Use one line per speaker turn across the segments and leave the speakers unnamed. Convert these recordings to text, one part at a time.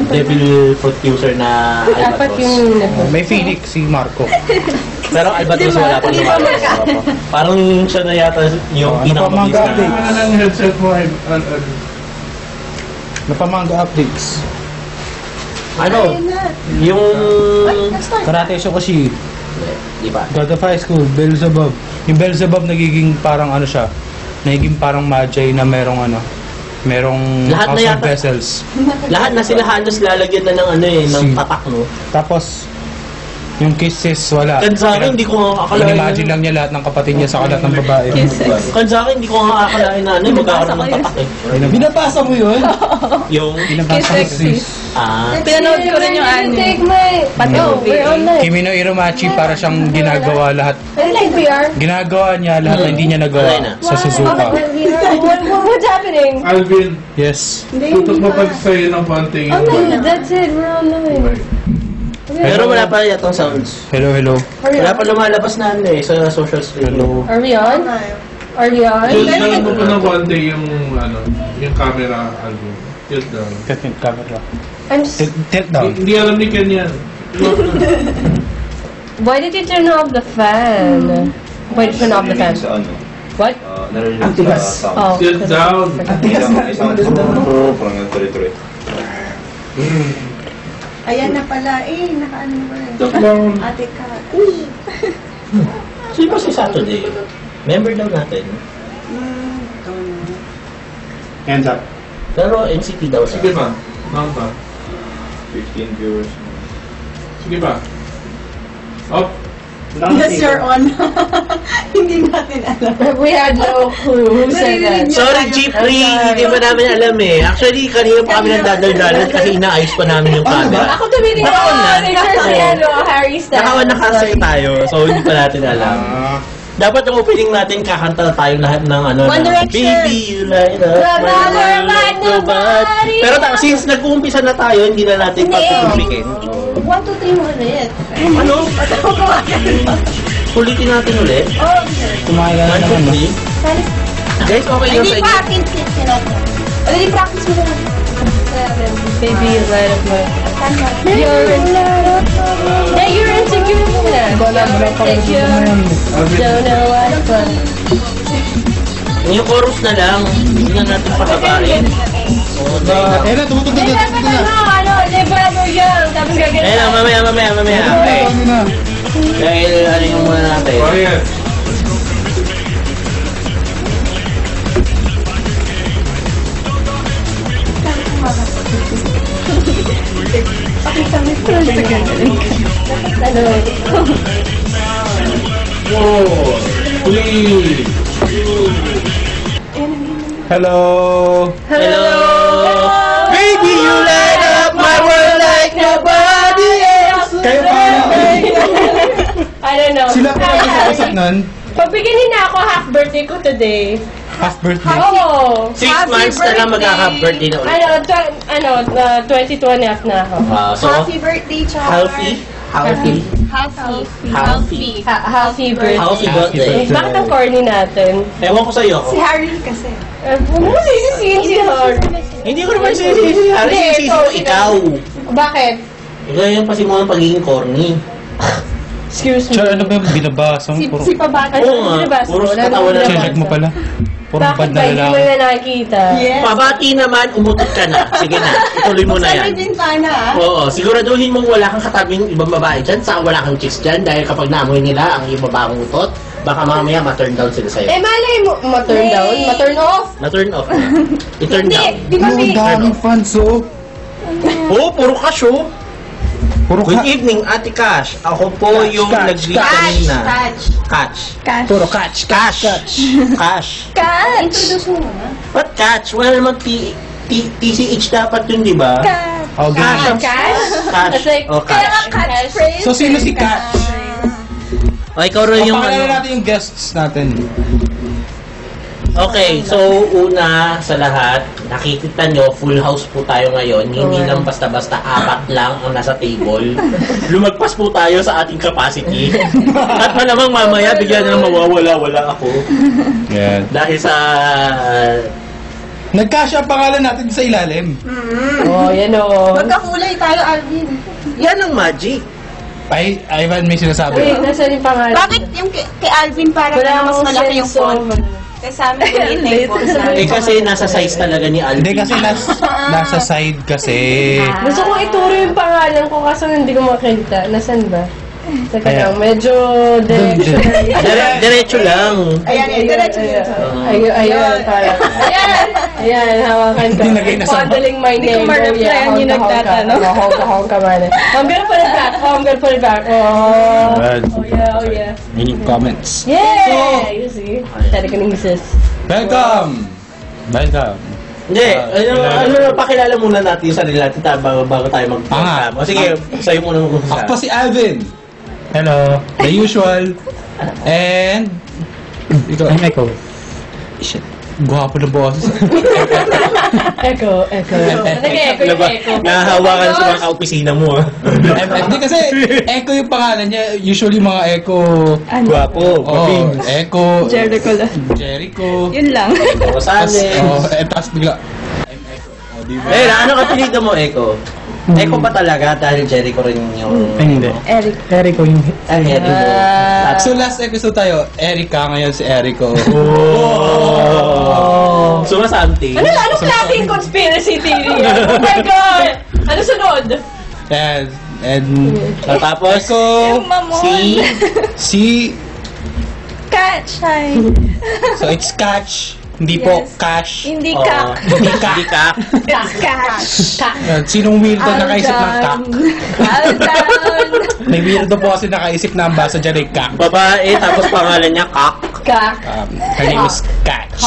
Devil Fruit User na
Dapat
Albatros.
yung...
May Phoenix si Marco.
Pero Albatros wala pa naman. Parang siya na yata yung
Napamanga
pinakamabilis
update.
na.
Ano ang headset mo?
Napamanga updates.
Ano? Yung...
Karate Shokoshi.
Di ba?
God of High School, Beelzebub. Yung Beelzebub nagiging parang ano siya. Nagiging parang Magi na merong
Lahat na
House of
yata.
Vessels.
Lahat na sila halos lalagyan na ng ano eh, ng tatak, no?
Tapos, yung kisses, wala.
Kan sa akin, hindi ko nga akalain.
In-imagine lang niya lahat ng kapatid niya sa lahat ng babae.
Kan sa akin, hindi ko nga akalain na ano, magkakaroon ng tatak eh.
Binabasa mo yun?
Yung...
Binabasa mo sis.
Pinanood ko rin yung anime.
Take my...
Pati
we're online.
Kimi no Iromachi para siyang ginagawa lahat.
I like VR.
Ginagawa niya lahat na hindi niya nagawa sa Suzuka.
What's happening?
Alvin,
Yes.
tutok mo pag sa'yo ng konting
Oh no, that's it. We're online.
Pero wala pa yatang sounds.
Hello, hello.
Wala pa lumalabas na ano eh, sa social stream.
Hello.
Are we on? Are we on?
Tilt mo pa ng konti yung camera, Alvin. Tilt down.
Tilt yung camera.
I'm just...
Tilt down.
Hindi alam ni Ken yan.
Why did you turn off the fan? Why did you turn off the fan? What?
Narinig sa sound.
Oh.
Tilt down.
Isang parang tuloy-tuloy.
Ayan na pala, nakaano mo rin.
Tilt down.
Ate ka.
Sino ba si Saturday? Member daw natin.
Hands up.
Pero NCT daw siya.
Sige ba? Mount pa.
15 viewers.
Sige ba? Up.
Yes, you're on. Hindi natin alam.
We had no clue who said that.
Sorry, Jeepri, hindi pa namin alam eh. Actually, kanina pa kami nagdadal-dalan kasi inaayos pa namin yung camera.
Ako tumitingin
Nakaon na.
pictures ni Harry Styles.
Nakawan na kasi tayo, so hindi pa natin alam. Dapat yung opening natin, kakanta na tayo lahat ng ano
One
na,
Direction.
Baby, you light up my world like nobody. Pero since nag-uumpisa na tayo, hindi na natin pagpupulikin.
1, 2, 3 mo ulit.
Ano? Ulitin natin ulit.
Oh, okay.
Kumain ka na
1,
naman.
2, 3. Guys, okay yun
Hindi
sa
pa,
inyo.
pinsit natin.
Hindi, practice mo lang. Baby, you light up my... You're insecure muna. Insecure. Don't know what's fun.
Yung chorus na lang, hindi na natin pahabain.
Eh na, tumutugtog na.
Dapat ano, Forever Young. Tapos gagawin.
Eh, mamaya. Okay. Dahil ano yung muna natin.
Quiet.
Hello.
Hello! Baby, you light up my world like nobody else.
Kayo paano?
I don't know.
Sila pa nag-usap nun?
Pagbiginin na ako, half birthday ko today.
Half birthday.
Oo.
6 months na lang magkaka-birthday na ulit.
22 and a half na ako.
So,
Happy birthday, Char.
healthy?
Healthy.
Healthy.
Healthy birthday.
Healthy birthday.
Bakit ang corny natin?
Ewan ko sa'yo.
Si Harry kasi.
Ano sisisihin si Har?
Hindi ko naman sisisi. Harry,
Hindi,
sisisi ko ikaw.
Bakit?
Ikaw yung pasimulan pagiging corny.
Excuse me.
Char, ano ba yung binabasa mo? Puro
Si Pabata.
Ano
Oo nga,
binabasa
puro
mo?
sa katawan na
check mo pala. Puro
Bakit
bad
ba
na
hindi mo
lalaki.
na nakikita?
Yes.
Pabati naman, umutot ka na. Sige na, ituloy mo na
Sabi
yan.
din sana,
Oo, siguraduhin mong wala kang katabing ibang babae dyan, saka wala kang chicks dyan, dahil kapag naamoy nila ang ibang babaeng utot, baka mamaya ma-turn down sila sa'yo.
Malay mo, ma-turn down? Ma-turn off?
Na-turn off na. I-turn down.
Di ba may...
daming fans, oh.
Oo, puro cash oh.
Puro
Good evening, Ate Cash. Ako po yung nag-greet kanina. Catch.
Puro catch.
Cash. Cash.
introduce mo na.
What catch? Wala namang TCH dapat yun, di ba?
Oh, ganyan.
Cash?
Cash.
It's like,
Oh,
kaya
cash.
nga catchphrase.
So, sino si Catch?
O, ikaw rin yung
Papakilala
ano.
natin yung guests natin.
Okay, so una sa lahat, nakikita nyo, full house po tayo ngayon. Hindi lang basta-basta 4 lang ang nasa table. Lumagpas po tayo sa ating capacity. At malamang mamaya, bigla na lang mawawala-wala ako.
Yeah.
Dahil sa
Nagkasya ang pangalan natin sa ilalim.
Oh, yan o.
Magkakulay tayo, Alvin.
Yan ang magic.
Ay, Ivan, may sinasabi.
Ay, nasa yung pangalan?
Bakit yung kay Alvin parang mas malaki yung font? Kasi sa amin, maliit na yung font namin.
Kasi nasa size talaga ni Alvin.
Hindi kasi nasa side kasi.
Gusto ko ituro yung pangalan ko kaso hindi ko makita. Nasaan ba? Teka
Ayan.
lang, medyo diretso.
Diretso lang.
Ayan, diretso yun.
Ayun, parang. Ayan, hawakan ko.
Hindi nagay-nasama.
Fondling my
Hindi ko
name.
ma-replyan yung nagtatanong.
Honk ka man. I'm gonna put it back. I'm gonna put it back. Oh.
Good.
Oh yeah.
Meaning comments.
Yeah! You see? Tari ka ng misis.
Welcome!
Hindi, pakilala muna natin yung sarili natin bago tayo mag-program. O sige, sa'yo muna
Ako
mag-program.
po si Alvin. Hello. The usual. And... Ikaw. I'm Echo. Shit. Gwapo ng boses.
Echo. Nag-echo.
Nahahawakan sa mga kaopisina mo.
Hindi kasi Echo yung pangalan niya. Usually mga Echo...
Gwapo,
Oh, Echo.
Jericho lang.
Jericho.
Yun lang.
Rosales.
Tapos bigla...
Ano ka pinito mo, Echo? Echo ba talaga? Dahil Jericho rin yung...
Hindi.
Eric.
Erico yung...
Ay, Jericho.
So last episode tayo, Erica, ngayon si Erico.
Oh! Sumasamting.
Anong klaseng conspiracy theory yan? Oh my God! Ano sunod?
And
Tapos,
Echo,
Yung mamon.
si...
Catch. Hi.
So it's Catch, hindi po
Yes.
Cash.
Hindi
Oo.
kak.
Hindi kak.
Catch.
Sinong weirdo nakaisip ng kak?
Aldan.
May weirdo po kasi nakaisip na ang basa dyan ay kak.
Babae, tapos pangalan niya Kak.
Kak.
Her name is Catch.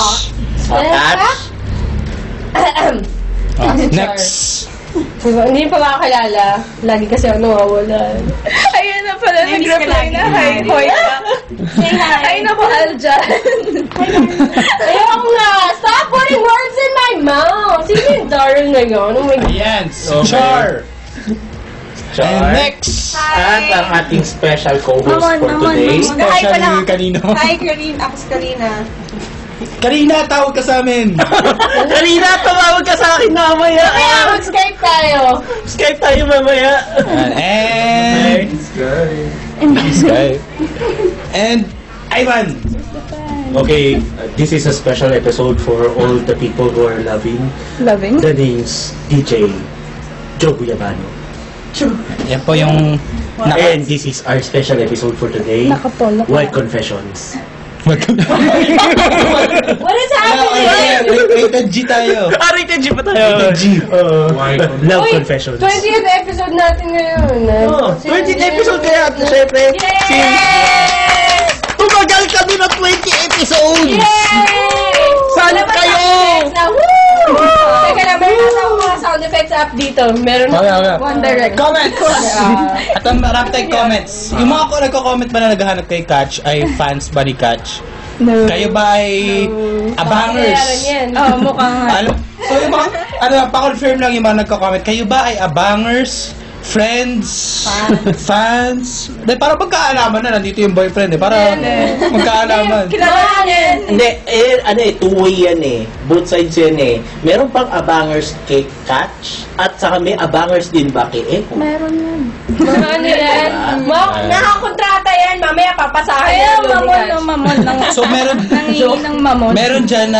Catch.
Next.
Diba, hindi pa makakilala. Lagi kasi ako nawawala.
Ayun na pala. Nag-reply na. Hi. Hoy.
Say hi.
Ay, naku, Aljan.
Ayoko nga! Stop putting words in my mouth! Sino yung Daryl na yun? Oh my God.
Ayan, si
Okay.
Char.
Char.
And next.
At ang ating special co-host for today.
Hi pala.
Special kanino?
Hi, Karina. Ako si Karina.
Karina, tawag ka sa amin.
Karina, tumawag ka sa akin mamaya.
Kaya mag-Skype tayo!
Skype tayo mamaya.
And... And... Ivan.
Okay, this is a special episode for all the people who are loving
Loving.
the names DJ Joe Buyabano.
Yan po yung...
And this is our special episode for today.
Nakapolo ko.
White Confessions.
What is happening?
Rated G tayo.
Rated G pa tayo? Rated G. Love
Uy,
Confessions.
20th episode natin ngayon.
Oh, 20th episode kaya syempre.
Yay!
Tumagal kami ng 20 episodes!
Yay!
Saan
Wala ba
kayo?
sound effects na? Woo! Teka lang, meron na akong mga sound effects app dito. Meron
One Direct.
Comments! At ang marami tayong comments. Yung mga nagko-comment ba na naghahanap kay Catch ay fans ba ni Catch?
No.
Kayo ba ay abangers?
Meron yan.
Oh, mukhang nga.
Ano? So yung mga, pa-confirm lang yung mga nagko-comment. Kayo ba ay abangers? Friends? Fans? Dahil parang magkaalaman na. Nandito yung boyfriend eh. Para magkaalaman.
Kilala yan.
Hindi, two-way yan eh. Both sides yan eh. Meron pang abangers kay Catch at saka may abangers din ba kay Echo?
Meron yan.
Mga ano yan? Nakakontrata yan. Mamaya papasahan
Kaya
yan.
mamon ng mamon ng
So meron,
nangingi ng mamon.
meron dyan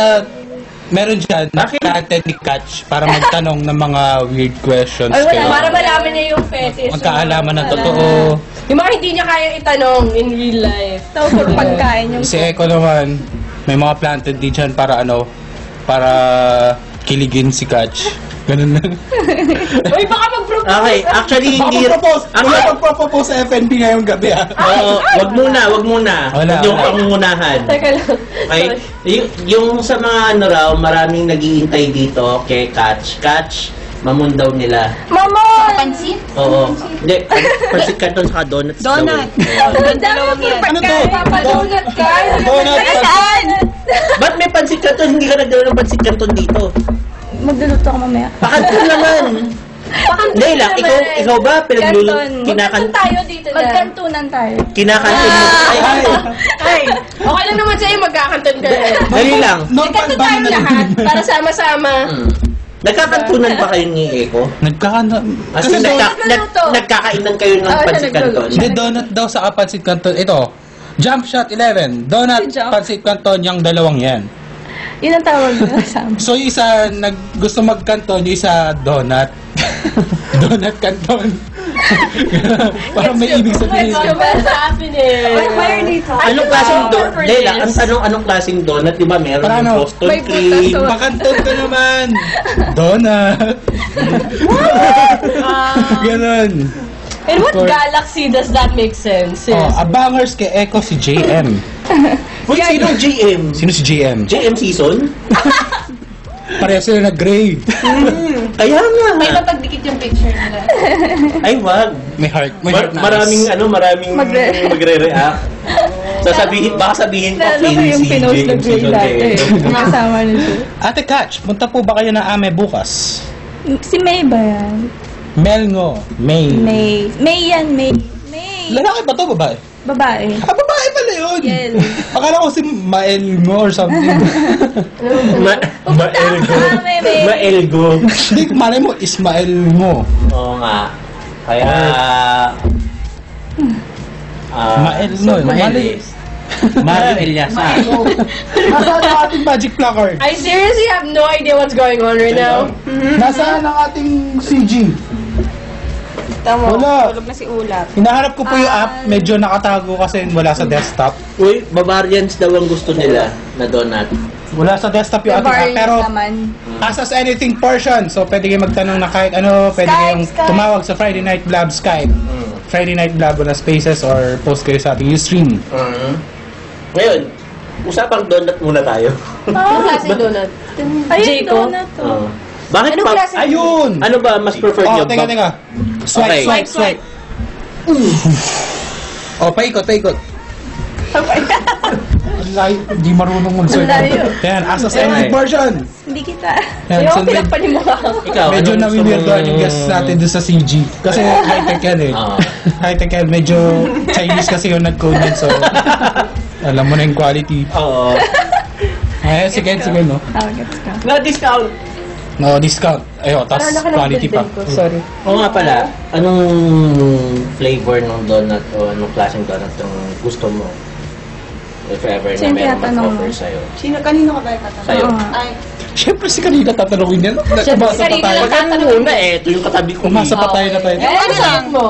na content ni Catch para magtanong ng mga weird questions.
Ay, wala.
kayo.
Para malaman niya yung fetish.
Magkaalaman na totoo.
Yung mga hindi niya kayang itanong in real life.
Ito, for pagkain yung...
Si Echo naman, may mga planted din dyan para para kiligin si Catch. Ganun lang.
Uy, baka mag-propose.
Okay, actually hindi...
Magpropose sa FNB ngayong gabi ah.
Oo, wag muna.
Wala,
Yung
wala.
pangungunahan.
Teka lang.
Okay? Yung sa mga ano raw, maraming nag-iintay dito kay Catch, mamun daw nila.
Mamon!
Pansit?
Oo. Hindi, pansit canton sa donuts daw.
Donut.
Oo.
Dalawang yan.
Ano to?
Papadonut ka?
Donut.
Saan?
Ba't may pansit canton? Hindi ka nagdala ng pansit canton dito.
Magluluto ako mamaya.
Pakanton naman. Hindi lang, ikaw ba
Canton.
kinakan
Tayo dito na.
Magkantunan tayo.
kinakantin mo? Ay,
Ay, okay lang naman sa'yo, magkakanton ka rin.
Dali lang.
Kanto tayo lahat para sama-sama.
Nagkakantunan ba kayo ni Eko? Kasi nagkakainan kayo ng Pansit Canton.
Hindi, donut daw sa Pansit Canton. Ito, Jump Shot 11. Donut,
Si Jump.
Pansit Canton, yung dalawang yan.
Yun ang tawag nila sa amin.
So, yung isa, gusto mag-canton, yung isa, donut. Donut Canton. Parang may ibig sabihin.
What's happening?
Fire dito.
Anong klaseng donut? Lela, ang tanong anong klaseng donut? Di ba meron
Para
yung
ano?
Boston
May
cream?
butas,
Pakanton ka naman. Donut. Ganon.
In what galaxy does that make sense?
Oh, abangers kay Echo si JM.
Uy, sino GM?
Sino si JM?
JM season?
Pareha sila na gray.
Kaya nga.
May mapagdikit yung picture nila.
Ay, wag.
May heart. May heart na
Maraming
eyes.
magre-react. Baka sabihin ko
Lalo ko yung
si
pinost
JM
na gray
season
latte.
kay Eko.
Kasama nito.
Ate Catch, punta po ba kayo na Ame bukas?
Si May ba yan?
Melngo. May.
May yan, May. May.
Lalaki ba to, babae?
Babae.
Babae pala yun.
Yes.
Akala ko si Maelngo or something.
Maelgo.
May.
Maelgo.
Hindi, malay mo, Ismael mo.
Oo nga. Kaya...
Maelno. Malay.
Mario Eliasa.
Nasaan ang ating magic placard?
I seriously have no idea what's going on right now.
Nasaan ang ating CG?
Tama,
Wala.
tulog na si Ulap.
Hinahanap ko po yung app. Medyo nakatago kasi wala sa desktop.
Uy, Bavarians daw ang gusto nila na donut.
Wala sa desktop yung ating app.
Barbarian
Pero
naman.
Ask Us Anything portion. So, pwede kayong magtanong na kahit ano. Pwede kayong tumawag sa Friday Night Blab Skype. Friday Night Blab na spaces or post kayo sa ating Ustream.
Ngayon, usapang donut muna tayo.
Anong klase donut?
Ayun,
Jayco?
donut to.
Bakit
Anong klase?
Ayun!
Ano ba mas prefer
Oh,
nyo?
teka.
Okay.
Swipe. Oh, paikot. Hindi marunong mag-swipe.
Layo.
Yan, Ask Us Anything portion.
Hindi kita.
Yan,
Yung
so
pinagpanimukha ko.
Ikaw,
medyo
anong gusto
na-weirdoan
mong-
yung guest natin doon sa CG. Kasi high-tech yan eh.
Oo.
High-tech yan. Medyo Chinese kasi yung nag-code yan. So, alam mo na yung quality.
Oo.
Ay, sige, no?
Gets ka.
No discount.
No discount. Ayo, tas quality pa.
Sorry.
Oo nga pala, anong flavor ng donut o anong klaseng donut yung gusto mo? If ever na
Sino
meron
tinatanong
mag-offer
mo?
sa'yo.
Kanino ka ba tatanong?
Sa'yo.
Oo nga.
Ay,
Siyempre si kanina tatanungin yan. Umasa pa tayo.
Pag ano muna ito yung katabi ko.
Umasa pa tayo na tayo.
Ano sagot mo?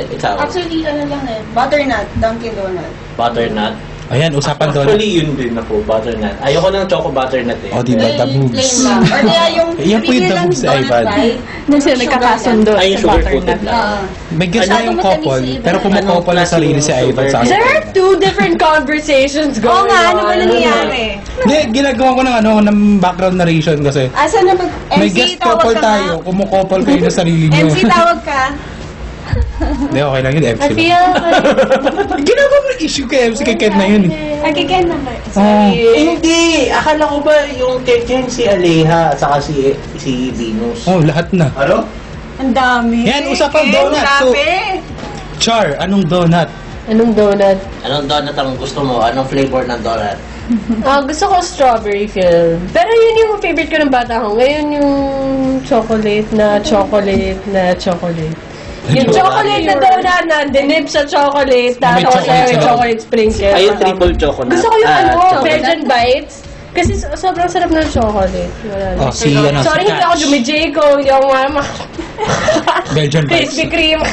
Ikaw,
actually, ano lang eh. Butternut, Dunkin' Donut.
butternut.
Ayan, usapan doon.
Actually, yun din ako, butternut. Ayoko ng choco butternut eh.
O, diba, the
Plain
moves.
lang. Or kaya yung
Yan po yung
bigyan lang
dabog sa
donut
Ivan.
right?
Doon sila nagkakasundo
Ay, yung
sa
sugar-coated
butternut.
lang.
May guess na yung couple, pero kumukopol ang sarili si Ivan sa
There
akin.
are two different conversations going
Oo nga, ano ba
on.
nangyayari?
Hindi, ginagawa ko ng background narration kasi.
Asa na mag...
May
MC,
guest
tawag
couple
ka
tayo,
nga.
kumukopol kayo na sarili nyo.
MC, tawag ka.
Hindi, okay lang yun, MC
I
lang.
feel
Ginagawa mo ng issue kay MC kay Ken na yun eh.
Ay, kay Ken naman.
Oh.
Hindi! Akala ko ba yung Ken si Aleha at saka si Venus?
Oh, lahat na.
Ano?
Ang dami.
Yan, usapang
Ken,
donut. So,
grabe.
Char, anong donut?
Anong donut?
Anong donut ang gusto mo? Anong flavor ng donut?
Gusto ko strawberry feel. Pero yun yung favorite ko ng bata ko. Ngayon yung chocolate. Yung chocolate na donut na dinip sa chocolate,
May
tapos
chocolate
may
sa loob.
chocolate sprinkle.
Ay, yung triple chocolate.
Gusto ko yung
chocolate.
Belgian bites. Kasi sobrang sarap ng chocolate. Wala na.
Oh, si ano,
Sorry,
si
hindi ako
Catch.
Jumijayco, hindi ako mama.
Belgian bites.
Krispy Kreme.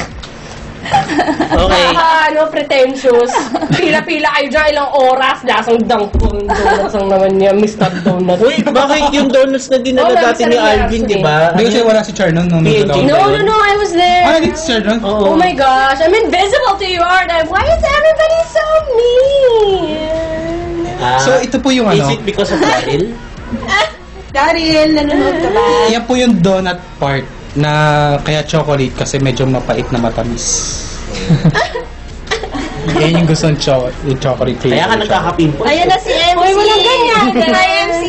Okay.
Pretentious. Pila-pila kayo dyan, ilang oras, lasang dangkong donuts ang naman niya, Mr. Donut.
Uy, bakit yung donuts na dinala
Oh,
dati ni
masarap
Alvin,
yan,
di ba?
Hindi kasi wala si Char nun.
PNG.
No, I was there.
Ah, dito si Char nun?
Oh my gosh, I'm invisible to you, aren't I? Why is everybody so mean?
So, ito po yung
Is
ano.
it because of Daryl?
Daryl, nanonood ka ba?
Yan po yung donut part na kaya chocolate kasi medyo mapait na matamis. Yan yung gusto ng yung chocolate flavor.
Kaya ka nagkakapimpos.
Ayan na si MC.
Uy, walang ganyan.
Hi, MC.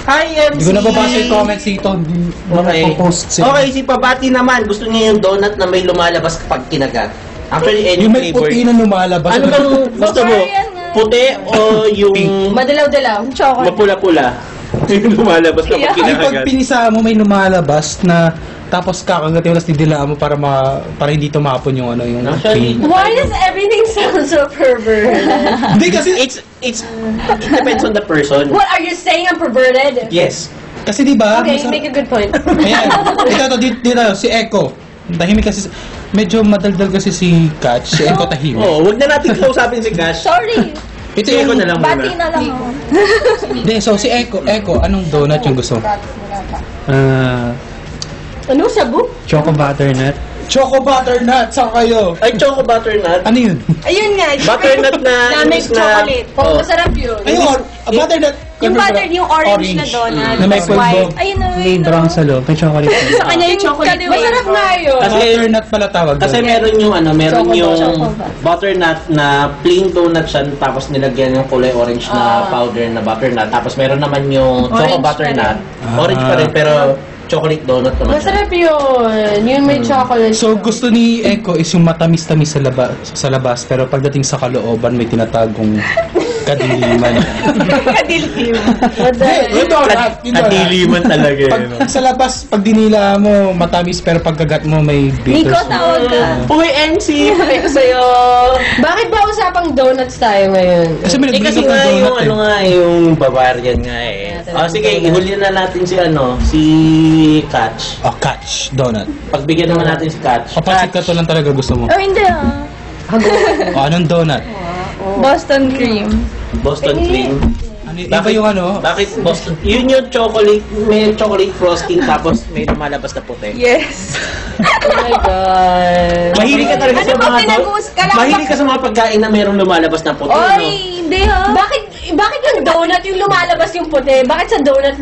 Hi, MC!
Hindi ko nababasa yung comments dito. Hindi
Okay.
post
Okay, si Pabati naman. Gusto niya yung donut na may lumalabas kapag kinagat. Actually, any
Yung may
flavor.
puti na lumalabas.
Ano bang gusto mo?
Bavarian nga.
Puti o yung
Madalaw-dalaw.
Chocolate.
mapula-pula? Yung lumalabas kapag
Ay, pag
kinakagat.
pinisa mo, may lumalabas na tapos kakagatin mo, tapos didilaan mo para hindi tumapon yung ano, yung
Actually,
paint.
Why does everything sound so perverted?
Hindi kasi,
It depends on the person.
What, are you saying I'm perverted?
Yes.
kasi di ba?
Okay, you make a good point.
Ayan, ito, dito, si Echo. Tahimik kasi, medyo madaldal kasi si Catch, si Echo tahimik.
Oh, wag na natin kausapin si Cash.
Sorry.
Ito
Si Eko na lang
Bati
muna.
na lang ako.
Hindi, so si Echo, anong donut yung gusto?
Ano, sabu?
Choco butternut.
Choco butternut, saan kayo?
Ay, choco butternut.
Ano yun?
Ayun nga.
Butternut na
Na may
imbis na...
chocolate.
Oh, masarap yun.
Ayun, butternut.
Yung butter, yung orange na donut.
Na may
tas white.
pulbog.
Ayun na,
May brown sa loob. May chocolate.
Sa kanya yung chocolate.
Masarap nga yun.
Kasi-
Butternut pala tawag
Kasi
doon.
meron yung
Choco
yung
ba?
butternut na plain donut siya, tapos nilagyan yung kulay orange na powder na butternut. Tapos meron naman yung choco
Orange
butternut.
pa rin.
Orange pa rin, pero chocolate donut naman siya.
Masarap yun. Yung may chocolate.
So gusto ni Echo is yung matamis-tamis sa labas, pero pagdating sa kalooban may tinatagong kadiliman. Yung donut, yung donut.
Kadiliman talaga
Pag
yun.
sa labas, pag dinila mo, matamis, pero pagkagat mo may bitters.
Nico, tawag ka.
Uy, MC! Pakay ko sa'yo!
Bakit ba usapang donuts tayo ngayon?
Kasi may
Kasi
nagbigay
nga
ng
yung
donut
ano
eh.
nga, yung Bavarian nga eh.
Yeah,
Sige, ihuli na natin si si Catch.
Oh, Catch donut.
Pagbigyan naman natin si Catch.
Kapansit ka to lang talaga gusto mo.
Oh, hindi ah.
O, anong donut?
Boston cream.
Boston cream.
Ano, iba yung ano?
Bakit Boston? Yun yung chocolate, may chocolate frosting tapos may lumalabas na puti.
Yes.
Oh my God.
Mahilig ka talaga sa
Ano ba
mga
pinag-uus-
mahilig ka sa mga pagkain na mayroong lumalabas na puti, no?
Oy, hindi ah.
Bakit yung donut yung lumalabas yung puti? Bakit sa donut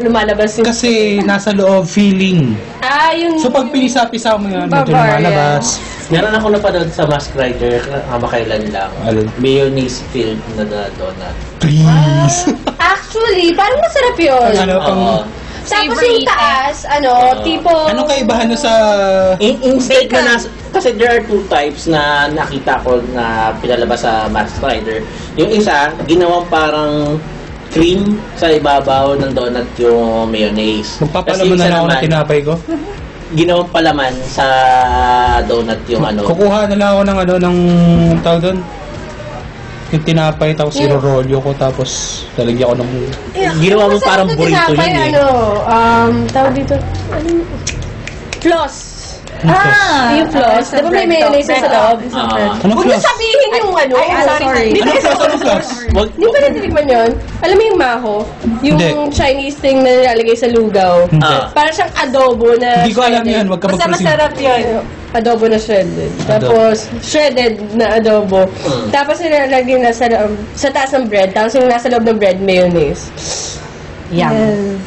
lumalabas yung...
Kasi nasa loob feeling.
Yung...
So pag pinisa-pisa mo yun, medyo
Bavaria.
lumalabas.
Meron ako napanood sa Mask Rider, kamakailan lang.
Alin?
Mayonnaise filled na donut.
Please.
Actually, parang masarap yun.
Ano pang...
Oo.
Tapos
Savory
yung taas, tipo...
Anong kaibahan no sa...
Instead na kasi there are two types na nakita ko na pinalabas sa Mask Rider. Yung isa, ginawang parang cream sa ibabaw ng donut yung mayonnaise.
Magpapalaman
yung
na
isa
lang ako ng
naman,
tinapay ko.
ginawang palaman sa donut yung ano.
Kukuha na lang ako ng ng tawag doon. Yung tinapay, tapos irorolyo ko, tapos lalagyan ko ng...
Ginawa mo parang burrito yun eh.
Tawag dito, floss.
Ah,
Yung floss. Di ba may mayonnaise sa loob?
Anong
Huwag mo
class?
sabihin yung ano.
sorry.
Anong class? Anong class?
Wag,
Hindi pa natitikman yun? Alam mo yung maho? Yung
Hindi.
Chinese thing na nilalagay sa lugaw.
Hindi.
Parang siyang adobo na
Hindi ko alam
shredded.
yan, wag ka
Basta
mag-proceed.
masarap yun.
Adobo na shredded. Tapos, shredded na adobo. Tapos, nilalagay na sa taas ng bread. Tapos, yung nasa loob ng bread, mayonnaise. Yum.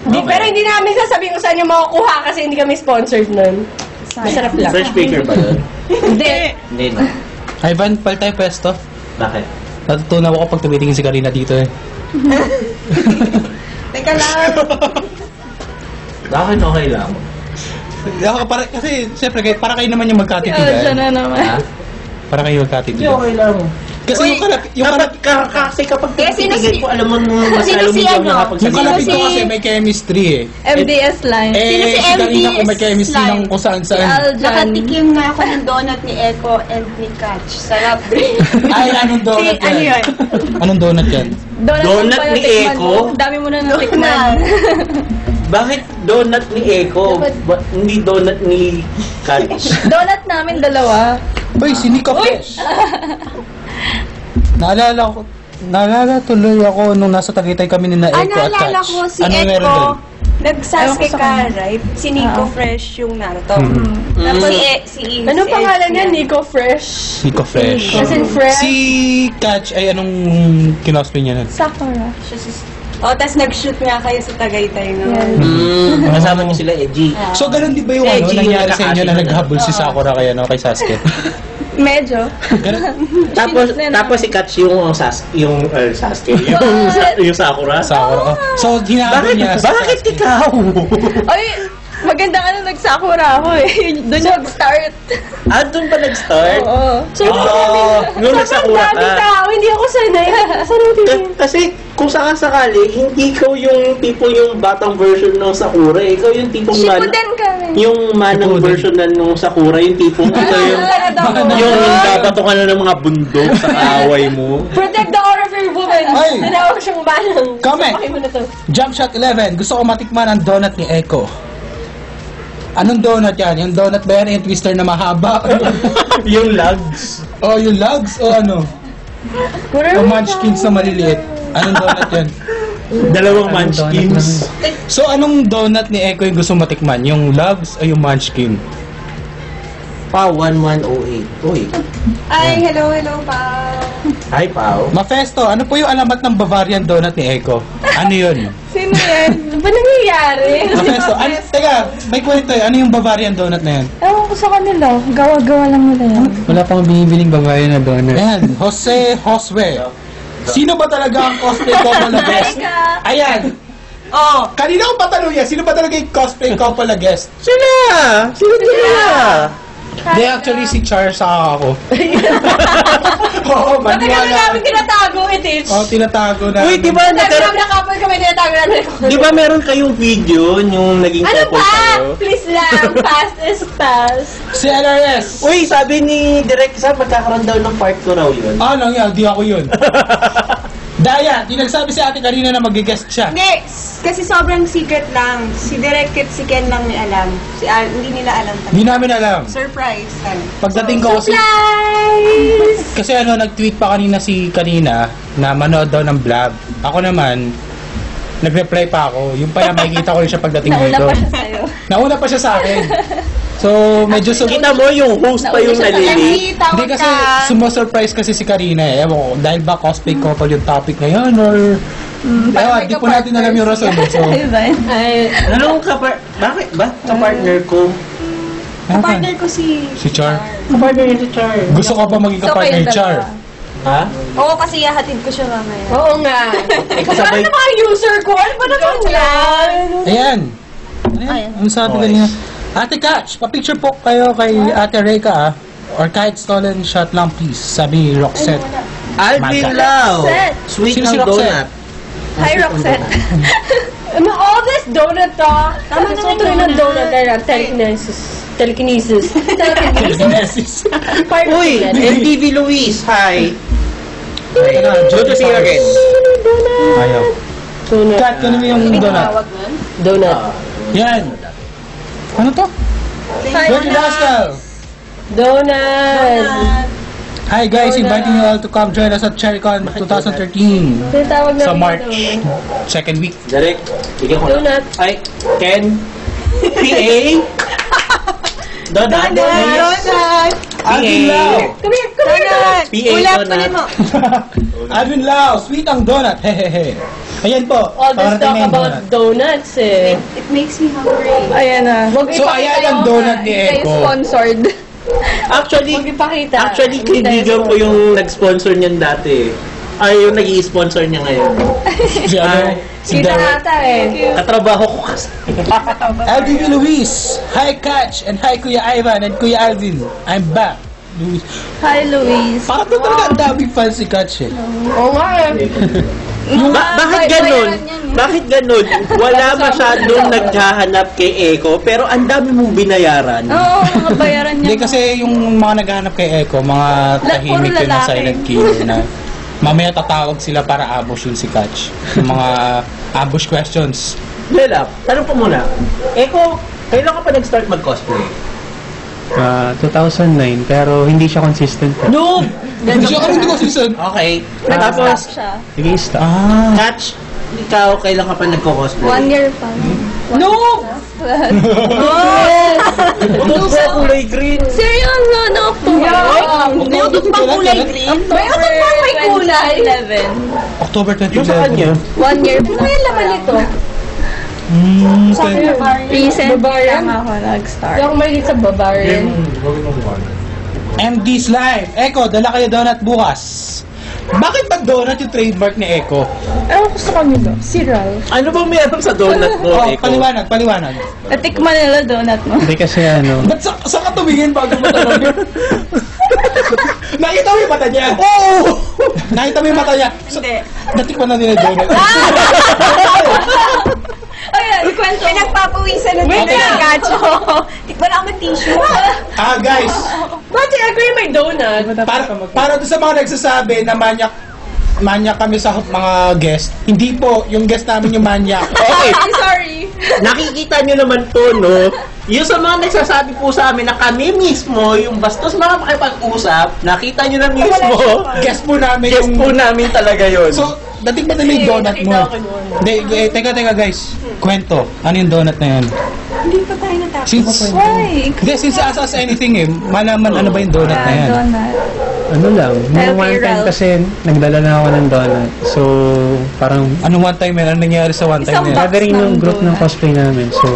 Pero hindi namin sasabihin kung saan yung makukuha kasi hindi kami sponsored nun. Masarap lang.
Fresh baker ba yun?
Hindi.
Hindi na.
Ivan, pal tayo pwesto.
Bakit?
Natutunan ko kapag tumitingin si Karina dito eh.
Teka lang.
Bakit okay lang?
Kasi, siyempre, para kayo naman yung
Siya
magkatitigan.
na naman.
Ha?
Para kayo magkatitigan.
okay lang.
Kasi yung
Kasi kapag
sino
tinitigil
si-
ko, alam mo mas
sino
lalo
si
medyo
ano?
nakapagsalita.
yung kalapit ko
si-
kasi may chemistry eh.
MDS line.
Sino si
si Karina
MDS
ko may chemistry
line?
ng kung saan saan.
Aljan.
Nakatikim na ako ng donut ni Echo and ni Catch. Sarap.
Ay, anong donut
Ano
yan?
yun?
Anong donut yan?
Donut
Donut
pala
ni
tikman
Eko?
mo. Dami mo na natikman.
Bakit donut ni Eko? Hindi donut ni Catch?
Donut namin dalawa.
Uy, si Nico Fresh. Naalala tuloy ako nung nasa Tagaytay kami ni na Echo at Catch.
Naalala ko si
Ano meron
Echo.
doon?
Nagsaske
Ewan ko sa
ka,
kanya.
right? Si Nico Fresh yung naruto. Tapos si
Anong pangalan niya? Nico Fresh?
Nico Fresh.
As in fresh?
Si Catch ay anong kinosplay niya nun?
Sakura.
Oh, tas nag-shoot nga kayo sa Tagaytay no?
Kasama niyo sila, Edgy.
So, ganun di ba yung
Si
ano,
G
nangyari
yung
sa inyo na
nakakasino
naghabol si Sakura kay Sasuke?
Medyo.
Ganun?
Tapos si Catch yung Sasuke, yung Sakura.
Sakura. Oh. So, hinahabol niya. si
Bakit
Sasuke.
ikaw?
Ay, magandang ano Nag-sakura ako eh. Doon nag-start.
Doon pa nag-start?
Oo.
Nung nagsakura
Dami
ka.
tao, hindi ako sanay. Sanutin
Kasi kung sakasakali, hindi ikaw yung tipo yung batang version ng Sakura. Ikaw yung tipong
Shippuden kami.
yung manang version na nung Sakura, yung tipong ito yung babato ka na ng mga bundok sa kaaway mo.
Protect the honor of your woman.
Ay.
Tinawag siyang manang.
Comment.
Sapakin mo na to.
Jump Shot 11. Gusto ko matikman ang donut ni Echo. Anong donut yan? Yung donut ba yan? Yung twister na mahaba?
Yung lugs.
O yung lugs? O ano? O munchkins na maliliit? Anong donut yan?
Dalawang
Anong
munchkins.
So anong donut ni Echo yung gusto matikman? Yung lugs o yung munchkin?
Pa 1108. Uy.
Ay, hello pa.
Hi, Pao.
Mafesto, ano po yung alamat ng Bavarian donut ni Echo? Ano yun?
Sino yan?
Ano ba nangyayari?
Mafesto, teka, may kwento eh. Ano yung Bavarian donut na yan?
Ewan ko sa kanila. Gawa-gawa lang nila yan.
Wala pang binibiling babae na donut.
Ayan, Josue. Sino ba talaga ang cosplay couple na guest? Ayan.
Oh,
Kanina ko patanong yan, sino ba talaga yung cosplay couple na guest?
Sila!
Hindi, actually si Char sa ako. Oo,
Matagal na
maniwala.
namin tinatago it, Itch.
Oo, tinatago na.
Uy, di ba
Sabi namin na couple kami, tinatago namin.
Di ba meron kayong video yung naging
Ano
couple
ba?
kayo?
Please lang, past is past.
Si LRS.
Uy, sabi ni Direk Sam, magkakaroon daw ng part 2 raw yun.
Ah, nangyari, di ako yun. Daya, di nagsabi si ate kanina na mag-guest siya.
hindi. Kasi sobrang secret lang. Si Direk at si Ken lang may alam. Hindi nila alam.
Di namin alam.
Surprise.
Pagdating ko kasi, kasi nag-tweet pa kanina na manood daw ng vlog. Ako naman, nag-reply pa ako. Yung pala makikita ko rin siya pagdating
Nauna
dito.
pa siya sa'yo.
Nauna pa siya sa akin. So, medyo
Kita mo yung host pa yung nalilate.
Hindi kasi sumo-surprise kasi si Karina eh. Ewan ko, dahil ba cosplay couple yung topic ngayon or... Ewan, di po natin alam yung rason. So,
Ay,
Anong bakit ba? Kapartner ko.
Partner ko si
Char.
Kapartner niya si Char.
Gusto ko pa maging kapartner ni Char.
Ha?
Oo, kasi yahatid ko siya mamaya.
oo nga.
Kasabay.
Ano mga user ko? Ano ba naman yan?
Ayan. Ano sabi kanina? Ate Catch, pa-picture po kayo kay Ate Reka ah. Or kahit stolen shot lang please. Sabi ni Roxette.
Alvin Lau. Sweet
Sino si
ng
Roxette?
donut.
Hi, Roxette.
All this donut talk. Tama na ng donut na telekinesis. Telekinesis.
Genesis.
Part of
Uy,
yan.
MTV Luis. Hi.
Good
to see you again.
Ayaw.
Donut.
Kat, kanino yung donut?
Donut.
Yan. Ano to? Dirty Rascal.
Donut.
Hi guys, inviting you all to come join us at CherryCon 2013.
Tinatawag namin
Sa
yung
March
donut.
2nd week.
Direk, bigyan ko
Donut.
Ay, Ken. PA. Donut.
Alvin Lau.
Come here, come here.
PA
Ulap ko
donut.
mo.
Alvin Lau, sweet ang donut. Hehehe. Ayan po.
All this
parating
talk
na yung
about
donut.
donuts eh.
It makes me hungry.
Ayan na.
Huwag
So ayan ang donut ni
Kayo
Echo.
sponsored.
Actually,
Huwag ipakita.
actually,
Huwag tayo
kaibigan ko yung nag-sponsor niyan dati. Ay, yung nag-i-sponsor niya ngayon.
Si ano? Si
Kita
Derek.
ata eh.
Katrabaho ko kasi.
LBB Luis. Hi Catch and hi Kuya Ivan and Kuya Alvin. I'm back. Luis.
Hi, Luis.
Parang doon talaga ang daming fans si Catch eh.
Oo nga eh.
Bakit ganun? Bakit ganun? Wala masyadong naghahanap kay Echo, pero ang dami mong binayaran.
Oo, mga bayaran niya.
Hindi kasi yung mga naghahanap kay Echo, mga tahimik
puro
yun na
lalaki.
silent killer na mamaya tatawag sila para ambush yun si Catch. Yung mga ambush questions.
Lela, tanong po muna. Echo, kailan ka pa nag-start mag-cosplay?
2009, pero hindi siya consistent.
No!
Hindi siya ka rin season.
Okay.
Tapos
Tapos,
siya.
Nag-i-start.
Catch, ikaw, kailan ka pa nagko-cosplay?
1 year pa.
No! Udot sa kulay green.
Seryoso, no?
Budot pa kulay green.
May
Udot pa may kulay?
2011.
October
Yung sa
2011.
kanya?
1 year pa.
Ano yung laman nito?
Recent
Bavarian?
lang ako
Hindi
nag-start.
ako mahilig sa Bavarian.
MD's Live. Echo, dala kayo donut bukas. Bakit ba donut yung trademark ni Echo?
Ewan gusto ko nila. Si Ralph.
Ano bang may alam sa donut mo,
Oh,
Eko?
paliwanag.
Natikman nila donut mo.
Hindi kasi ano,
Ba't sa ka tumingin bago mo tanongin? Nakita mo yung mata niya? Oo! Nakita mo yung mata niya?
Hindi.
Natikman na nila yung donut.
Ayan, ikwento. Pinagpapawisan na dito si Gacho. Tikman ako ng tissue.
Guys,
But I agree may donut.
para doon sa mga nagsasabi na manyak kami sa mga guest, hindi po, yung guest namin yung manyak.
Okay,
I'm sorry.
nakikita nyo naman po, no? Yung sa mga nagsasabi po sa amin na kami mismo, yung bastos mga makipag-usap, nakita nyo na mismo,
Guest po namin
guess po namin talaga yun.
So, dating ba nila yung donut mo? Hindi, teka guys. Kwento. Ano yung donut na yun?
Hindi pa tayo natapos.
Why?
Hindi, since ask us anything malaman ano ba yung donut na yan?
Donut.
ano lang,
Healthy,
nung one time
Ralph.
kasi nagdala na ako ng donut. So, parang
Anong one time yan? Anong nangyari sa one time
Isang
yan?
box
gathering
ng
ng group ng
donut.
cosplay namin. So,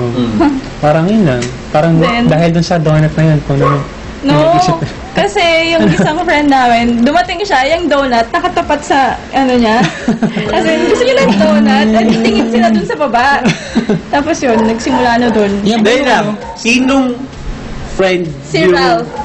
parang yun lang. Parang
Then-
dahil dun sa donut na yun, kung ano,
No,
nag-isip.
kasi yung isang friend namin, dumating siya, yung donut, nakatapat sa, ano niya. Kasi gusto niya ng donut, at tingin sila dun sa baba. Tapos yun, nagsimula na dun.
Yan ba
Dahil
yung
lang,
ano?
sinong friend
Si
yung...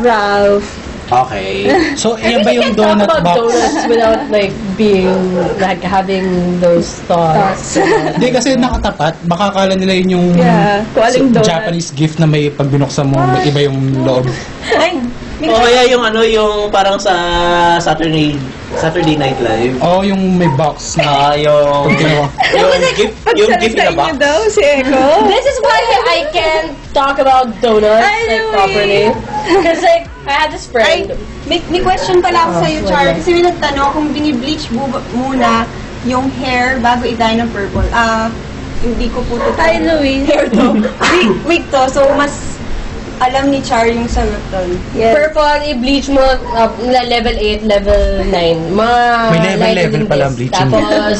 Ralph.
Okay.
So,
I
yan ba
really
yung
can't talk
donut
about
box?
donuts without like being, like having those thoughts.
Hindi kasi nakatapat. Baka akala nila yun yung
Yeah, kung aling donut.
Japanese gift na may pag binuksan mo, may iba yung loob.
Ay,
O kaya yung ano, yung parang sa Saturday Night Live.
Oo, yung may box na
Yung gift in a
Pagsalitain
box.
niyo daw si Eko.
This is why I can't talk about donuts
I
like
know
properly. Because like I had this
ay,
friend.
may question pala ako sa'yo, Char.
wala.
Kasi may nagtanong kung binibleach muna yung hair bago i-dye ng purple. Hindi ko po ito.
Hi, Louie.
Hair to. Wig to. So, mas alam ni Char yung sagot doon.
Yes.
Purple, i-bleach mo level 8, level 9. Mga
May level
lighter
pala ang
din
bleaching.
Tapos,